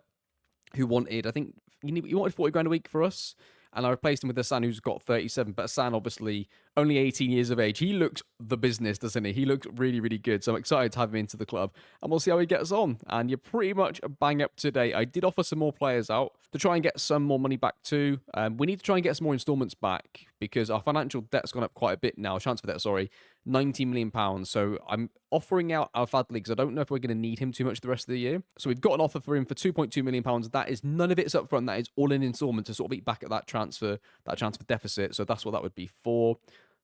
who wanted, I think, you wanted 40 grand a week for us. And I replaced him with Hassan, who's got 37. But Hassan, obviously, only 18 years of age. He looks the business, doesn't he? He looks really, really good. So I'm excited to have him into the club. And we'll see how he gets on. And you're pretty much bang up to date. I did offer some more players out to try and get some more money back too. We need to try and get some more installments back because our financial debt's gone up quite a bit now. Transfer debt, sorry. £90 million. So I'm offering out Al Fadli because I don't know if we're going to need him too much the rest of the year. So we've got an offer for him for £2.2 million. That is none of it's up front. That is all in installment to sort of be back at that transfer deficit. So that's what that would be for,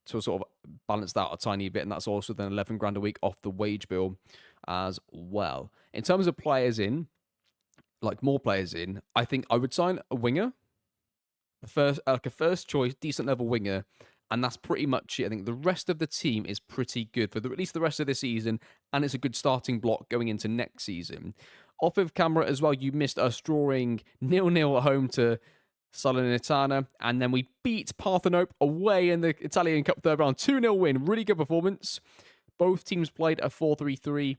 to sort of balance that a tiny bit. And that's also then 11 grand a week off the wage bill as well. In terms of players in, like more players in, I think I would sign a winger, like a first choice, decent level winger. And that's pretty much it. I think the rest of the team is pretty good for at least the rest of the season. And it's a good starting block going into next season. Off of camera as well, you missed us drawing 0-0 at home to Salernitana. And then we beat Parthenope away in the Italian Cup third round. 2-0 win. Really good performance. Both teams played a 4-3-3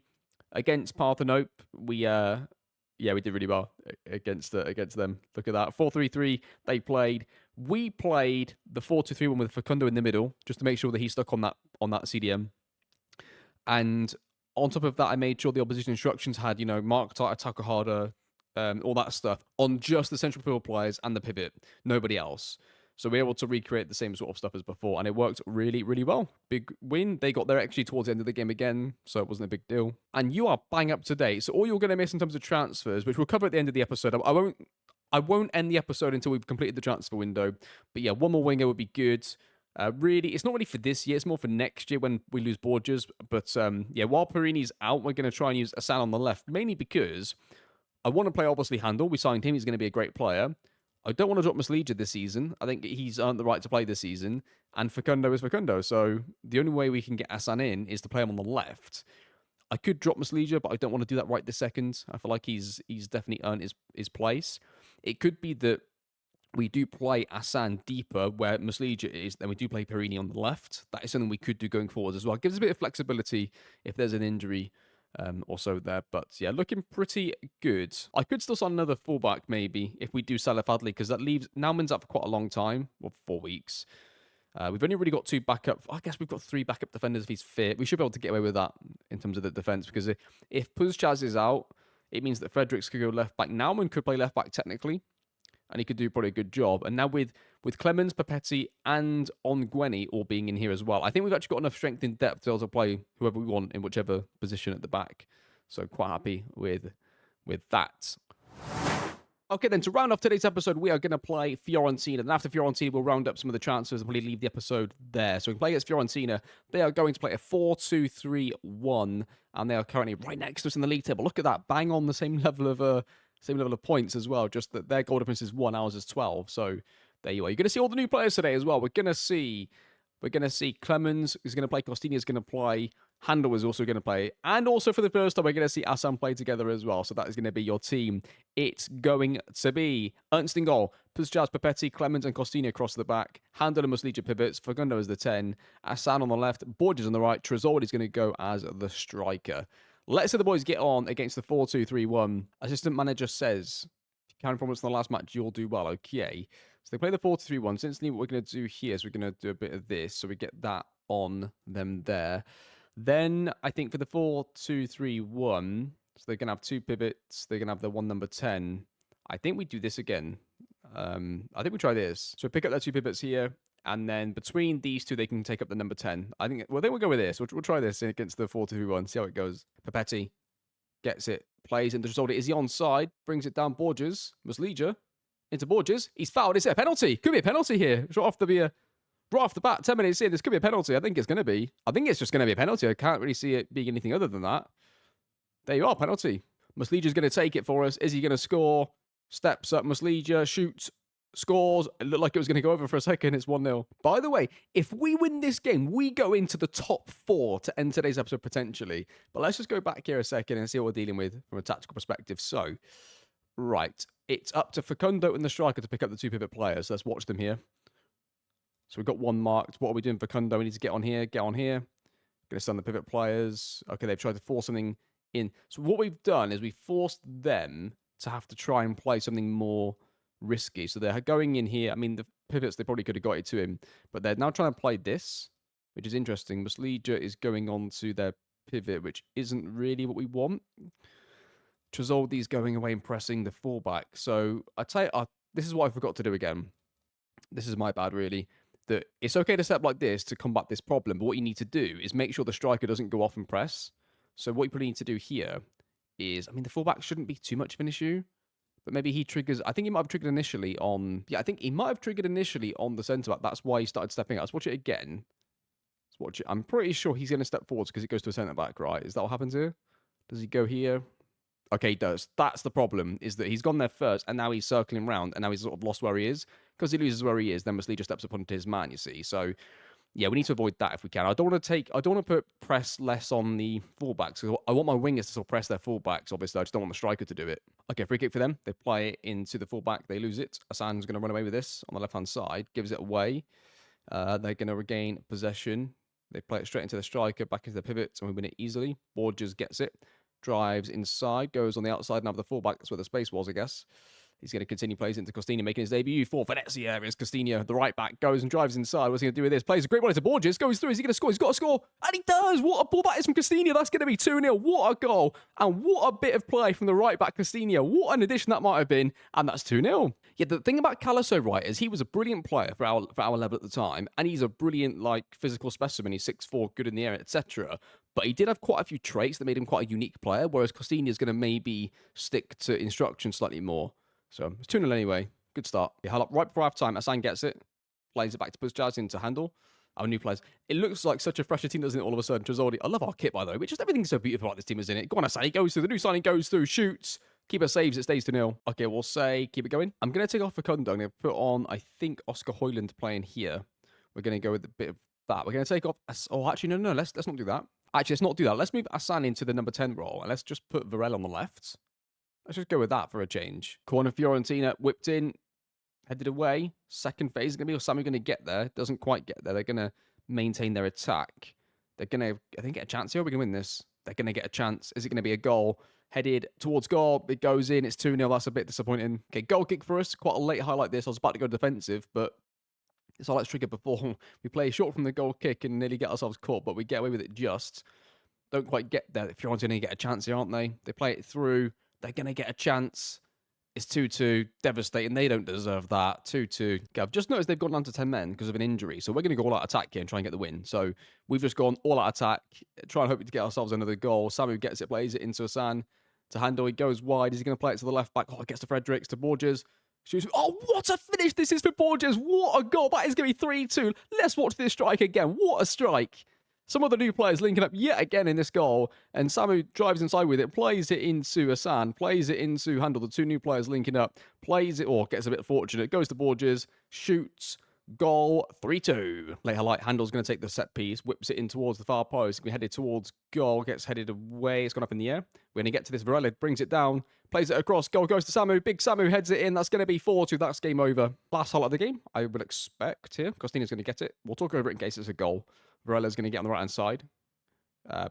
against Parthenope. We did really well against them. Look at that. 4-3-3 they played. We played the 4-2-3-1 with Facundo in the middle, just to make sure that he's stuck on that CDM. And on top of that, I made sure the opposition instructions had, mark tight, attack harder, all that stuff on just the central field players and the pivot, nobody else. So we were able to recreate the same sort of stuff as before, and it worked really, really well. Big win. They got there actually towards the end of the game again, so it wasn't a big deal. And you are bang up to date. So all you're going to miss in terms of transfers, which we'll cover at the end of the episode, I won't end the episode until we've completed the transfer window. But yeah, one more winger would be good. Really, it's not really for this year. It's more for next year when we lose Borges. But while Perini's out, we're going to try and use Hassan on the left, mainly because I want to play, obviously, Handel. We signed him. He's going to be a great player. I don't want to drop Muslija this season. I think he's earned the right to play this season. And Facundo is Facundo. So the only way we can get Hassan in is to play him on the left. I could drop Muslija, but I don't want to do that right this second. I feel like he's definitely earned his place. It could be that we do play Hassan deeper where Muslija is, then we do play Perini on the left. That is something we could do going forward as well. It gives a bit of flexibility if there's an injury or so there. But yeah, looking pretty good. I could still sign another fullback maybe if we do sell a Fadli, because that leaves Nauman's out for quite a long time, well, 4 weeks. We've only really got 2 backup. I guess we've got 3 backup defenders if he's fit. We should be able to get away with that in terms of the defense, because if Puzchaz is out, it means that Fredericks could go left back. Nauman could play left back technically, and he could do probably a good job. And now with Clemens, Papetti, and Ongueni all being in here as well, I think we've actually got enough strength in depth to be able to play whoever we want in whichever position at the back. So quite happy with that. Okay, then to round off today's episode, we are going to play Fiorentina. And after Fiorentina, we'll round up some of the transfers and probably leave the episode there. So we can play against Fiorentina. They are going to play a 4-2-3-1, and they are currently right next to us in the league table. Look at that, bang on the same level of points as well. Just that their goal difference is 1, ours is 12. So there you are. You're going to see all the new players today as well. We're going to see Clemens is going to play, Costinha is going to play, Handel is also going to play, and also for the first time we're going to see Hassan play together as well. So that is going to be your team. It's going to be Ernst in goal, Puzchaz, Papetti, Clemens and Costinha across the back, Handel and Muslija pivots, Facundo as the 10, Hassan on the left, Borges on the right, Tresoldi is going to go as the striker. Let's see the boys get on against the 4-2-3-1. Assistant manager says, carrying from us in the last match, you'll do well. Okay. So they play the 4-2-3-1. So instantly what we're going to do here is we're going to do a bit of this. So we get that on them there. Then I think for the 4-2-3-1, so they're going to have 2 pivots. They're going to have the 1 number 10. I think we do this again. I think we try this. So pick up their 2 pivots here. And then between these 2, they can take up the number 10. I think we'll go with this. We'll try this against the 4-2-3-1. See how it goes. Papetti gets it. Plays into Tresoldi. Is he onside? Brings it down. Borges. Muslija. Into Borges. He's fouled. Is it a penalty? Could be a penalty here. Right off the bat, 10 minutes in, this could be a penalty. I think it's going to be. I think it's just going to be a penalty. I can't really see it being anything other than that. There you are, penalty. Muslija's going to take it for us. Is he going to score? Steps up. Muslija shoots. scores. It looked like it was going to go over for a second. It's 1-0. By the way, if we win this game, we go into the top 4 to end today's episode potentially. But let's just go back here a second and see what we're dealing with from a tactical perspective. So, right, it's up to Facundo and the striker to pick up the 2 pivot players. So let's watch them here. So we've got 1 marked. What are we doing, Facundo? We need to get on here. Get on here. Going to stun the pivot players. Okay, they've tried to force something in. So what we've done is we forced them to have to try and play something more risky. So they're going in here. I mean, the pivots, they probably could have got it to him, but they're now trying to play this, which is interesting. Muslija is going on to their pivot, which isn't really what we want. Tresoldi's going away and pressing the fullback. So I tell you, this is what I forgot to do again. This is my bad, really. That it's okay to set up like this to combat this problem, but what you need to do is make sure the striker doesn't go off and press. So what you probably need to do here is, I mean, the fullback shouldn't be too much of an issue, but maybe he triggers. I think he might have triggered initially on. Yeah, I think he might have triggered initially on the centre back. That's why he started stepping out. Let's watch it again. Let's watch it. I'm pretty sure he's going to step forwards because it goes to a centre back, right? Is that what happens here? Does he go here? Okay, he does. That's the problem, is that he's gone there first, and now he's circling around, and now he's sort of lost where he is. Because he loses where he is, then Muslija steps up onto his man, you see. So, yeah, we need to avoid that if we can. I don't want to put press less on the fullbacks. I want my wingers to still press their fullbacks, obviously. I just don't want the striker to do it. Okay, free kick for them. They play it into the fullback. They lose it. Hassan's going to run away with this on the left-hand side. Gives it away. They're going to regain possession. They play it straight into the striker, back into the pivot, and we win it easily. Borges gets it. Drives inside, goes on the outside, now the fullback. That's where the space was, I guess. He's going to continue, plays into Costinha, making his debut for Venezia. Here's Costinha, the right back, goes and drives inside. What's he going to do with this? Plays a great one into Borges, goes through. Is he going to score? He's got to score. And he does. What a ball that is from Costinha. That's going to be 2-0. What a goal. And what a bit of play from the right back, Costinha. What an addition that might have been. And that's 2-0. Yeah, the thing about Calaso, right, is he was a brilliant player for our level at the time. And he's a brilliant, physical specimen. He's 6'4", good in the air, etc. But he did have quite a few traits that made him quite a unique player, whereas Costinha is going to maybe stick to instruction slightly more. So it's 2-0 anyway. Good start. Right before half-time, Hassan gets it. Plays it back to Puszczas into handle. Our new players. It looks like such a fresher team, doesn't it, all of a sudden? Tresoldi. I love our kit, by the way. Which just everything's so beautiful about this team, isn't it? Go on, Hassan. He goes through. The new signing goes through. Shoots. Keeper saves. It stays 2-0. Okay, we'll say keep it going. I'm going to take off Facundo. I'm going to put on, I think, Oscar Højlund playing here. We're going to go with a bit of that. We're going to take off... Oh, actually, no. Let's not do that. Actually, let's not do that. Let's move Hassan into the number 10 role. And let's just put Varela on the left. Let's just go with that for a change. Corner Fiorentina, whipped in, headed away. Second phase is going to be Osamu going to get there. Doesn't quite get there. They're going to maintain their attack. They're going to, I think, get a chance here. We're going to win this. They're going to get a chance. Is it going to be a goal? Headed towards goal. It goes in. It's 2-0. That's a bit disappointing. Okay, goal kick for us. Quite a late highlight this. I was about to go defensive, but it's all let's trigger before we play short from the goal kick and nearly get ourselves caught, but we get away with it just. Don't quite get there. Fiorentina going to get a chance here, aren't they? They play it through. They're going to get a chance. It's 2-2. Devastating. They don't deserve that. 2-2. Okay, I've just noticed they've gone down to 10 men because of an injury. So we're going to go all out attack here and try and get the win. So we've just gone all out attack. Try and hope to get ourselves another goal. Samu gets it, plays it into Hassan to handle. He goes wide. Is he going to play it to the left back? Oh, it gets to Fredericks, to Borges. Shoots. Oh, what a finish this is for Borges. What a goal. That is going to be 3-2. Let's watch this strike again. What a strike. Some of the new players linking up yet again in this goal. And Samu drives inside with it, plays it into Hassan, plays it into Handel. The two new players linking up, plays it, or gets a bit fortunate. Goes to Borges, shoots, goal, 3-2. Late highlight, Handel's going to take the set piece, whips it in towards the far post. We headed towards goal, gets headed away. It's gone up in the air. We're going to get to this. Varela brings it down, plays it across. Goal goes to Samu. Big Samu heads it in. That's going to be 4-2. That's game over. Last highlight of the game, I would expect here. Costina's going to get it. We'll talk over it in case it's a goal. Varela's going to get on the right-hand side.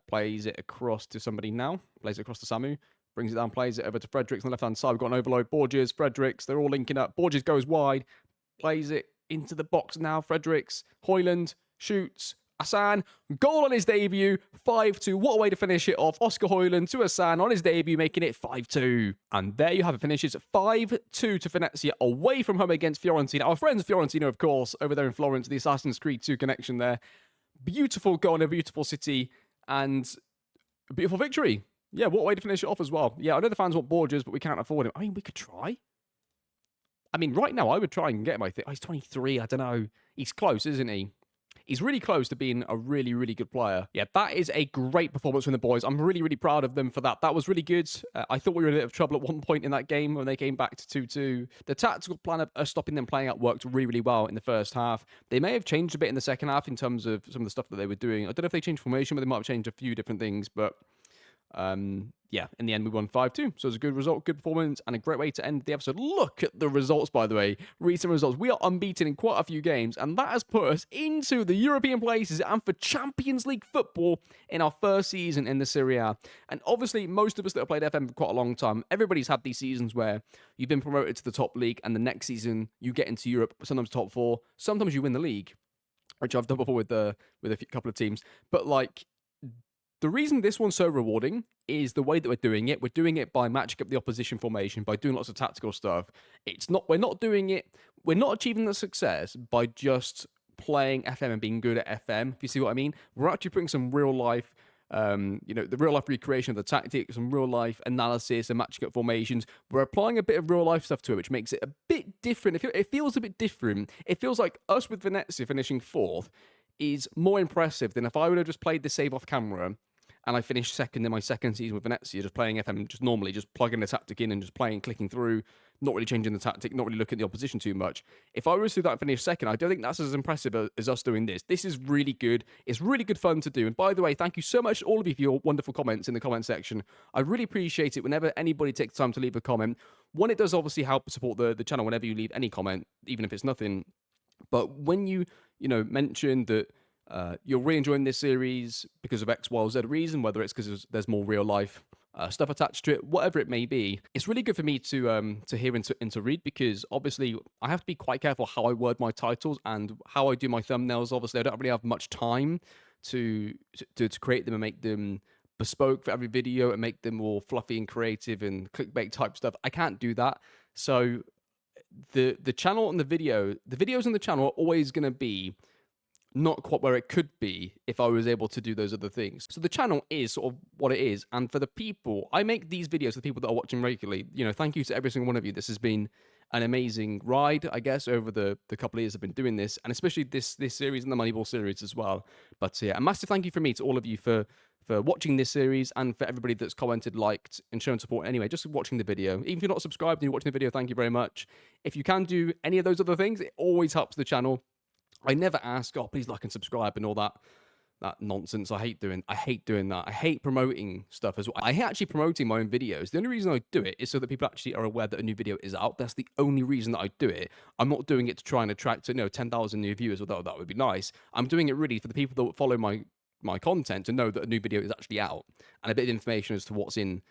Plays it across to somebody now. Plays it across to Samu. Brings it down, plays it over to Fredericks on the left-hand side. We've got an overload. Borges, Fredericks. They're all linking up. Borges goes wide. Plays it into the box now. Fredericks. Højlund shoots. Hassan. Goal on his debut. 5-2. What a way to finish it off. Oscar Højlund to Hassan on his debut, making it 5-2. And there you have it. Finishes 5-2 to Venezia away from home against Fiorentina. Our friends Fiorentina, of course, over there in Florence. The Assassin's Creed 2 connection there. Beautiful goal in a beautiful city and a beautiful victory. Yeah, what a way to finish it off as well. Yeah, I know the fans want Borges, but we can't afford him. I mean, we could try. I mean, right now, I would try and get him, I think. Oh, he's 23, I don't know. He's close, isn't he? He's really close to being a really, really good player. Yeah, that is a great performance from the boys. I'm really, really proud of them for that. That was really good. I thought we were in a bit of trouble at one point in that game when they came back to 2-2. The tactical plan of stopping them playing out worked really, really well in the first half. They may have changed a bit in the second half in terms of some of the stuff that they were doing. I don't know if they changed formation, but they might have changed a few different things, but yeah, in the end, we won 5-2. So it was a good result, good performance, and a great way to end the episode. Look at the results, by the way. Recent results. We are unbeaten in quite a few games, and that has put us into the European places and for Champions League football in our first season in the Serie A. And obviously, most of us that have played FM for quite a long time, everybody's had these seasons where you've been promoted to the top league, and the next season you get into Europe, sometimes top four, sometimes you win the league, which I've done before with a couple of teams. But like, the reason this one's so rewarding is the way that we're doing it. We're doing it by matching up the opposition formation, by doing lots of tactical stuff. We're not achieving the success by just playing FM and being good at FM, if you see what I mean. We're actually putting some real life, the real life recreation of the tactics, some real life analysis and matching up formations. We're applying a bit of real life stuff to it, which makes it a bit different. It feels a bit different. It feels like us with Venezia finishing 4th is more impressive than if I would have just played the save off camera and I finished second in my second season with Venezia, just playing FM, just normally, just plugging the tactic in and just playing, clicking through, not really changing the tactic, not really looking at the opposition too much. If I was to do that and finish second, I don't think that's as impressive as us doing this. This is really good. It's really good fun to do. And by the way, thank you so much, all of you, for your wonderful comments in the comment section. I really appreciate it whenever anybody takes time to leave a comment. One, it does obviously help support the channel whenever you leave any comment, even if it's nothing. But when you mention that you're really enjoying this series because of X, Y, or Z reason, whether it's because there's more real life stuff attached to it, whatever it may be, it's really good for me to hear and to read, because obviously I have to be quite careful how I word my titles and how I do my thumbnails. Obviously, I don't really have much time to create them and make them bespoke for every video and make them more fluffy and creative and clickbait type stuff. I can't do that. So the channel and the videos on the channel are always going to be not quite where it could be if I was able to do those other things. So the channel is sort of what it is. And for the people, I make these videos for people that are watching regularly. Thank you to every single one of you. This has been an amazing ride, I guess, over the couple of years I've been doing this, and especially this series and the Moneyball series as well. But yeah, a massive thank you from me to all of you for watching this series, and for everybody that's commented, liked, and shown support anyway, just watching the video. Even if you're not subscribed and you're watching the video, thank you very much. If you can do any of those other things, it always helps the channel. I never ask, please like and subscribe and all that nonsense. I hate doing that. I hate promoting stuff as well. I hate actually promoting my own videos. The only reason I do it is so that people actually are aware that a new video is out. That's the only reason that I do it. I'm not doing it to try and attract 10,000 new viewers, although that would be nice. I'm doing it really for the people that follow my content to know that a new video is actually out, and a bit of information as to what's in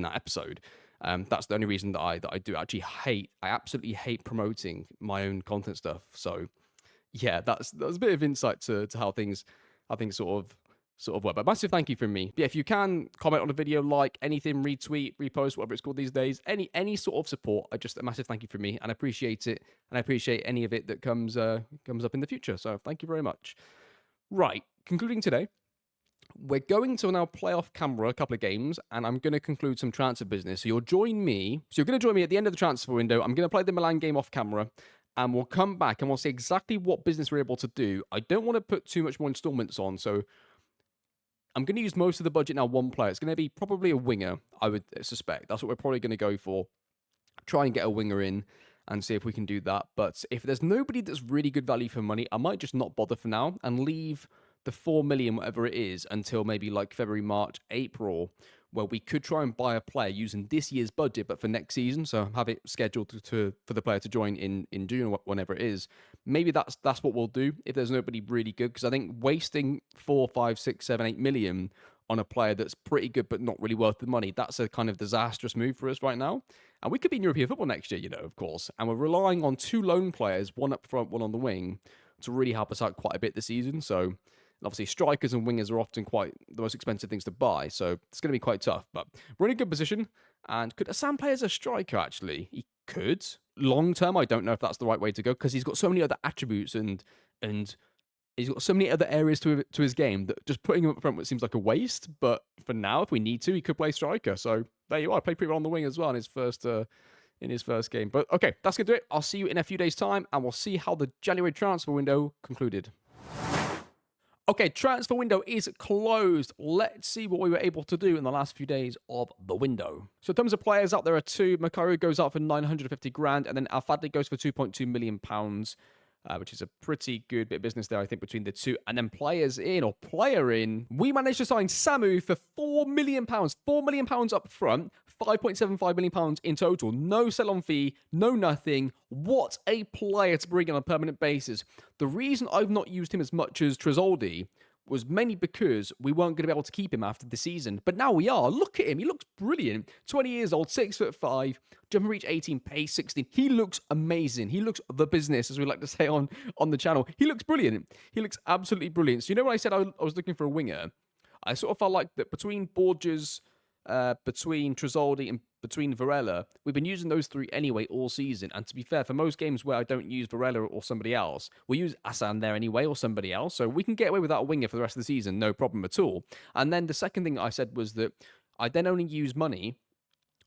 that episode. That's the only reason that I do. I absolutely hate promoting my own content stuff. So yeah, that's a bit of insight to how things sort of work. But massive thank you from me. Yeah, if you can comment on a video, like anything, retweet, repost, whatever it's called these days, any sort of support, just a massive thank you from me, and I appreciate it, and I appreciate any of it that comes up in the future. So thank you very much. Right, concluding today, we're going to now play off camera a couple of games, and I'm going to conclude some transfer business. So you're going to join me at the end of the transfer window. I'm going to play the Milan game off camera, and we'll come back and we'll see exactly what business we're able to do. I don't want to put too much more installments on, so I'm going to use most of the budget now one player. It's going to be probably a winger, I would suspect. That's what we're probably going to go for. Try and get a winger in and see if we can do that. But if there's nobody that's really good value for money, I might just not bother for now and leave the 4 million, whatever it is, until maybe like February, March, April, where we could try and buy a player using this year's budget, but for next season. So have it scheduled for the player to join in June or whenever it is. Maybe that's what we'll do if there's nobody really good, because I think wasting 4, 5, 6, 7, 8 million on a player that's pretty good but not really worth the money, that's a kind of disastrous move for us right now. And we could be in European football next year, of course. And we're relying on 2 loan players, one up front, one on the wing, to really help us out quite a bit this season. So obviously, strikers and wingers are often quite the most expensive things to buy, so it's going to be quite tough. But we're in a good position, and could Sam play as a striker, actually? He could. Long term, I don't know if that's the right way to go, because he's got so many other attributes, and he's got so many other areas to his game that just putting him up front seems like a waste. But for now, if we need to, he could play striker. So there you are. Played pretty well on the wing as well in his first game. But okay, that's going to do it. I'll see you in a few days' time, and we'll see how the January transfer window concluded. Okay, transfer window is closed. Let's see what we were able to do in the last few days of the window. So in terms of players out, there are two. Makaru goes out for 950 grand, and then Al-Fadli goes for 2.2 million pounds, which is a pretty good bit of business there, I think, between the two. And then players in, or player in, we managed to sign Samu for £4 million. £4 million up front, £5.75 million in total. No sell-on fee, no nothing. What a player to bring in on a permanent basis. The reason I've not used him as much as Tresoldi was mainly because we weren't going to be able to keep him after the season. But now we are. Look at him. He looks brilliant. 20 years old, 6'5", jump reach 18, pace 16. He looks amazing. He looks the business, as we like to say on the channel. He looks brilliant. He looks absolutely brilliant. So you know when I said I was looking for a winger, I sort of felt like that between Borges, between Tresoldi and between Varela, we've been using those three anyway all season. And to be fair, for most games where I don't use Varela or somebody else, we use Asan there anyway or somebody else. So we can get away without a winger for the rest of the season, no problem at all. And then the second thing I said was that I then only use money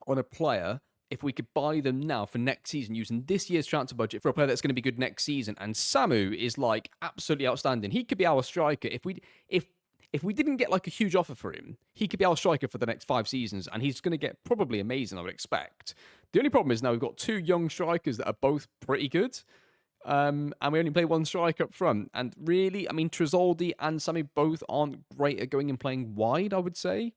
on a player if we could buy them now for next season using this year's transfer budget for a player that's going to be good next season. And Samu is like absolutely outstanding. He could be our striker if we didn't get like a huge offer for him. He could be our striker for the next 5 seasons, and he's going to get probably amazing, I would expect. The only problem is now we've got 2 young strikers that are both pretty good, and we only play 1 striker up front. And really, I mean, Tresoldi and Samu both aren't great at going and playing wide, I would say.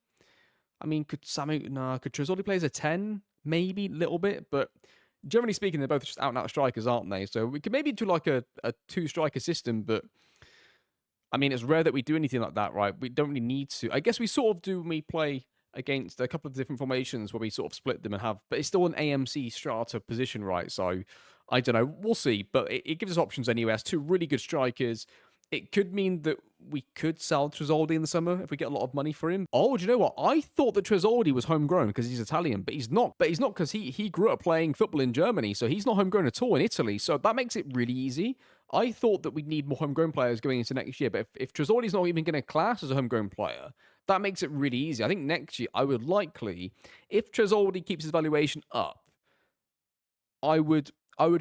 I mean, could Tresoldi play as a 10? Maybe, a little bit, but generally speaking, they're both just out-and-out strikers, aren't they? So we could maybe do like a 2-striker system, but I mean, it's rare that we do anything like that, right? We don't really need to. I guess we sort of do when we play against a couple of different formations where we sort of split them and have, but it's still an AMC strata position, right? So I don't know. We'll see, but it gives us options anyway. As 2 really good strikers. It could mean that we could sell Tresoldi in the summer if we get a lot of money for him. Oh, do you know what? I thought that Tresoldi was homegrown because he's Italian, but he's not. But he's not because he grew up playing football in Germany, so he's not homegrown at all in Italy. So that makes it really easy. I thought that we'd need more homegrown players going into next year, but if Tresoldi's not even going to class as a homegrown player, that makes it really easy. I think next year I would likely, if Tresoldi keeps his valuation up, I would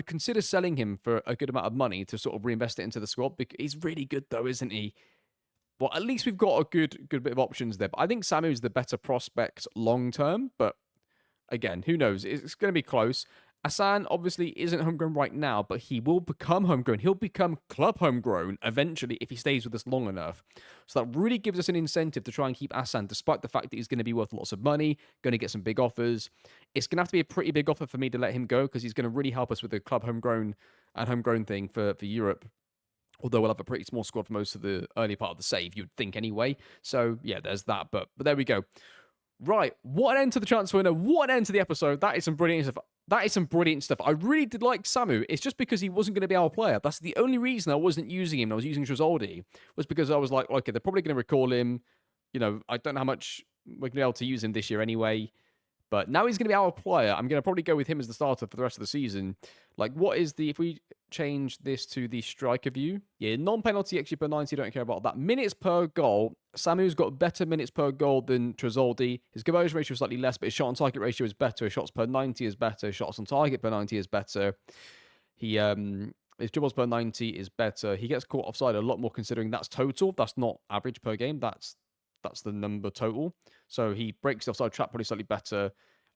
consider selling him for a good amount of money to sort of reinvest it into the squad, because he's really good though, isn't he? Well, at least we've got a good bit of options there. But I think Samu's the better prospect long term. But again, who knows? It's going to be close. Asan obviously isn't homegrown right now, but he will become homegrown. He'll become club homegrown eventually if he stays with us long enough. So that really gives us an incentive to try and keep Asan, despite the fact that he's going to be worth lots of money, going to get some big offers. It's going to have to be a pretty big offer for me to let him go, because he's going to really help us with the club homegrown and homegrown thing for Europe. Although we'll have a pretty small squad for most of the early part of the save, you'd think anyway. So yeah, there's that. But there we go. Right, what an end to the transfer window. What an end to the episode. That is some brilliant stuff. I really did like Samu. It's just because he wasn't going to be our player. That's the only reason I wasn't using him. I was using Tresoldi, was because I was like, okay, they're probably going to recall him. You know, I don't know how much we're going to be able to use him this year anyway. But now he's going to be our player. I'm going to probably go with him as the starter for the rest of the season. Like, what is if we change this to the striker view? Yeah, non-penalty XG per 90, don't care about that. Minutes per goal. Samu's got better minutes per goal than Tresoldi. His conversion ratio is slightly less, but his shot on target ratio is better. His shots per 90 is better. His shots on target per 90 is better. His dribbles per 90 is better. He gets caught offside a lot more, considering that's total. That's not average per game. That's the number total. So he breaks the offside trap probably slightly better.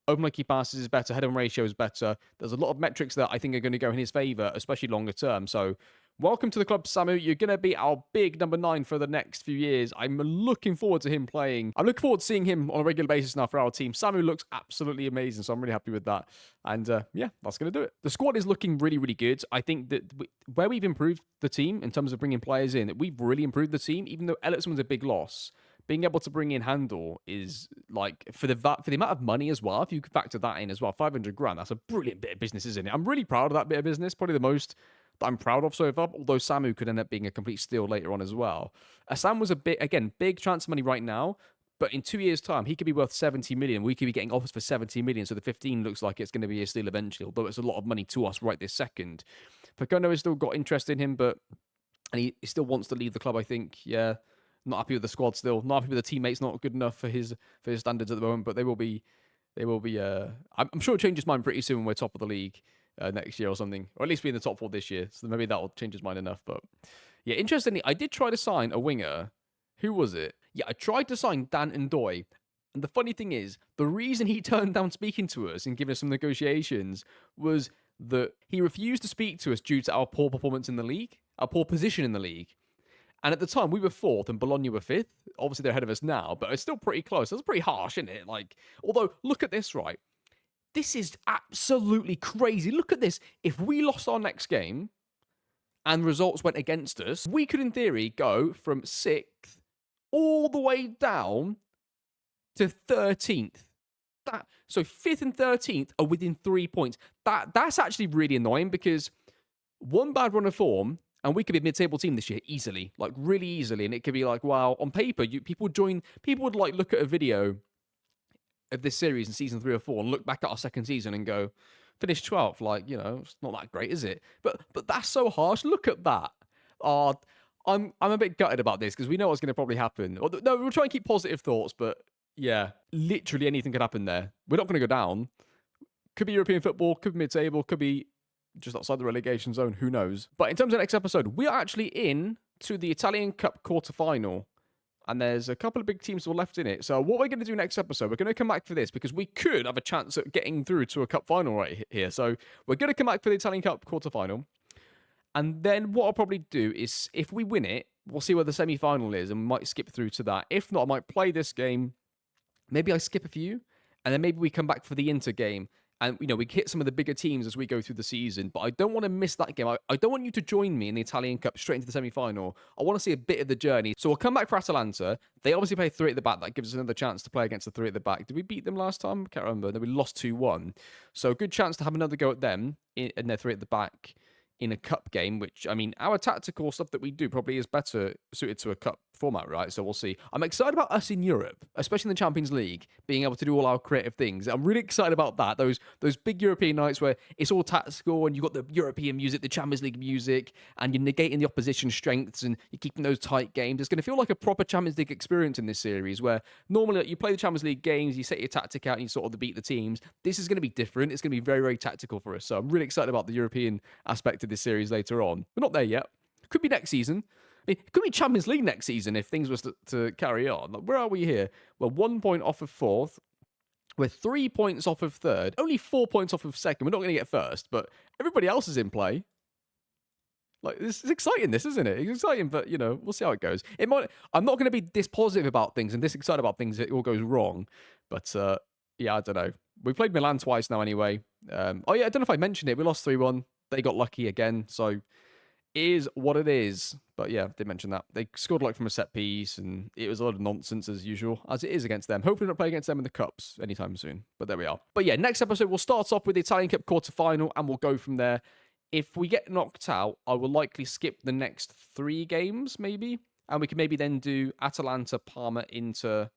Open like he passes is better. Head-on ratio is better. There's a lot of metrics that I think are going to go in his favour, especially longer term. So welcome to the club, Samu. You're going to be our big number 9 for the next few years. I'm looking forward to him playing. I'm looking forward to seeing him on a regular basis now for our team. Samu looks absolutely amazing, so I'm really happy with that. And yeah, that's going to do it. The squad is looking really, really good. I think that where we've improved the team in terms of bringing players in, we've really improved the team, even though Ellison was a big loss. Being able to bring in Handel is like, for the amount of money as well, if you could factor that in as well, 500 grand, that's a brilliant bit of business, isn't it? I'm really proud of that bit of business, probably the most that I'm proud of so far, although Samu could end up being a complete steal later on as well. Sam was a bit, again, big transfer money right now, but in 2 years' time, he could be worth 70 million. We could be getting offers for 70 million, so the 15 looks like it's going to be a steal eventually, although it's a lot of money to us right this second. Pacono has still got interest in him, and he still wants to leave the club, I think, yeah. Not happy with the squad still. Not happy with the teammates. Not good enough for his standards at the moment. But they will be. I'm sure it'll change his mind pretty soon when we're top of the league next year or something, or at least be in the top 4 this year. So maybe that will change his mind enough. But Yeah, interestingly, I did try to sign a winger. Who was it? Yeah, I tried to sign Dan Ndoye. And the funny thing is, the reason he turned down speaking to us and giving us some negotiations was that he refused to speak to us due to our poor performance in the league, our poor position in the league. And at the time, we were fourth and Bologna were fifth. Obviously, they're ahead of us now, but it's still pretty close. That's pretty harsh, isn't it? Like, although, look at this, right? This is absolutely crazy. Look at this. If we lost our next game and results went against us, we could, in theory, go from 6th all the way down to 13th. So 5th and 13th are within 3 points. That's actually really annoying because one bad run of form and we could be a mid-table team this year easily, like really easily. And it could be like, wow, on paper, people would like look at a video of this series in season 3 or 4 and look back at our second season and go, finish 12th, like, you know, it's not that great, is it? But that's so harsh. Look at that. I'm a bit gutted about this because we know what's going to probably happen. No, we'll try and keep positive thoughts, but yeah, literally anything could happen there. We're not going to go down. Could be European football, could be mid-table, could be just outside the relegation zone, who knows? But in terms of the next episode, we are actually in to the Italian Cup quarter-final. And there's a couple of big teams still left in it. So what we're going to do next episode, we're going to come back for this because we could have a chance at getting through to a cup final right here. So we're going to come back for the Italian Cup quarter-final. And then what I'll probably do is, if we win it, we'll see where the semi-final is and we might skip through to that. If not, I might play this game. Maybe I skip a few. And then maybe we come back for the Inter game. And, you know, we hit some of the bigger teams as we go through the season. But I don't want to miss that game. I don't want you to join me in the Italian Cup straight into the semi-final. I want to see a bit of the journey. So we'll come back for Atalanta. They obviously play 3 at the back. That gives us another chance to play against the 3 at the back. Did we beat them last time? I can't remember. Then we lost 2-1. So good chance to have another go at them in their 3 at the back in a cup game, which, I mean, our tactical stuff that we do probably is better suited to a cup format, right? So we'll see. I'm excited about us in Europe, especially in the Champions League, being able to do all our creative things. I'm really excited about that. Those big European nights where it's all tactical and you've got the European music, the Champions League music, and you're negating the opposition strengths and you're keeping those tight games. It's going to feel like a proper Champions League experience in this series where normally you play the Champions League games, you set your tactic out and you sort of beat the teams. This is going to be different. It's going to be very, very tactical for us. So I'm really excited about the European aspect of this series later on. We're not there yet. Could be next season. I mean, it could be Champions League next season if things were to carry on. Like, where are we here? Well, 1 point off of 4th. We're 3 points off of 3rd. Only 4 points off of 2nd. We're not going to get 1st, but everybody else is in play. Like, this is exciting, this, isn't it? It's exciting, but, you know, we'll see how it goes. I'm not going to be this positive about things and this excited about things if it all goes wrong. But, yeah, I don't know. We played Milan twice now anyway. Oh, yeah, I don't know if I mentioned it. We lost 3-1. They got lucky again, so is what it is. But yeah, did mention that. They scored like from a set piece and it was a lot of nonsense as usual, as it is against them. Hopefully not play against them in the Cups anytime soon. But there we are. But yeah, next episode we'll start off with the Italian Cup quarter-final and we'll go from there. If we get knocked out, I will likely skip the next 3 games, maybe. And we can maybe then do Atalanta, Parma, Inter,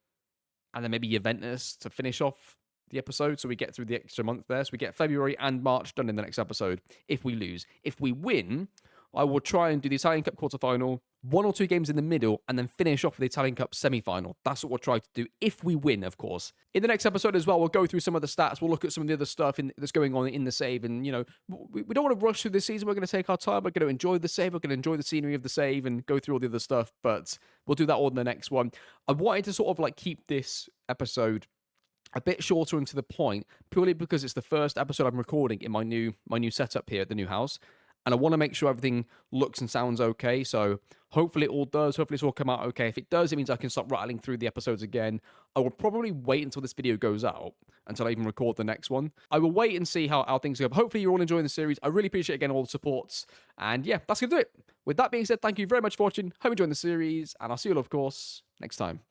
and then maybe Juventus to finish off the episode, so we get through the extra month there. So we get February and March done in the next episode if we lose. If we win, I will try and do the Italian Cup quarterfinal, 1 or 2 games in the middle, and then finish off with the Italian Cup semi-final. That's what we'll try to do if we win, of course. In the next episode as well, we'll go through some of the stats. We'll look at some of the other stuff that's going on in the save. And, you know, we don't want to rush through this season. We're going to take our time. We're going to enjoy the save. We're going to enjoy the scenery of the save and go through all the other stuff. But we'll do that all in the next one. I wanted to sort of like keep this episode a bit shorter and to the point, purely because it's the first episode I'm recording in my new setup here at the new house. And I want to make sure everything looks and sounds okay. So hopefully it all does. Hopefully it's all come out okay. If it does, it means I can stop rattling through the episodes again. I will probably wait until this video goes out, until I even record the next one. I will wait and see how things go. But hopefully you're all enjoying the series. I really appreciate, again, all the supports. And yeah, that's going to do it. With that being said, thank you very much for watching. Hope you enjoyed the series. And I'll see you all, of course, next time.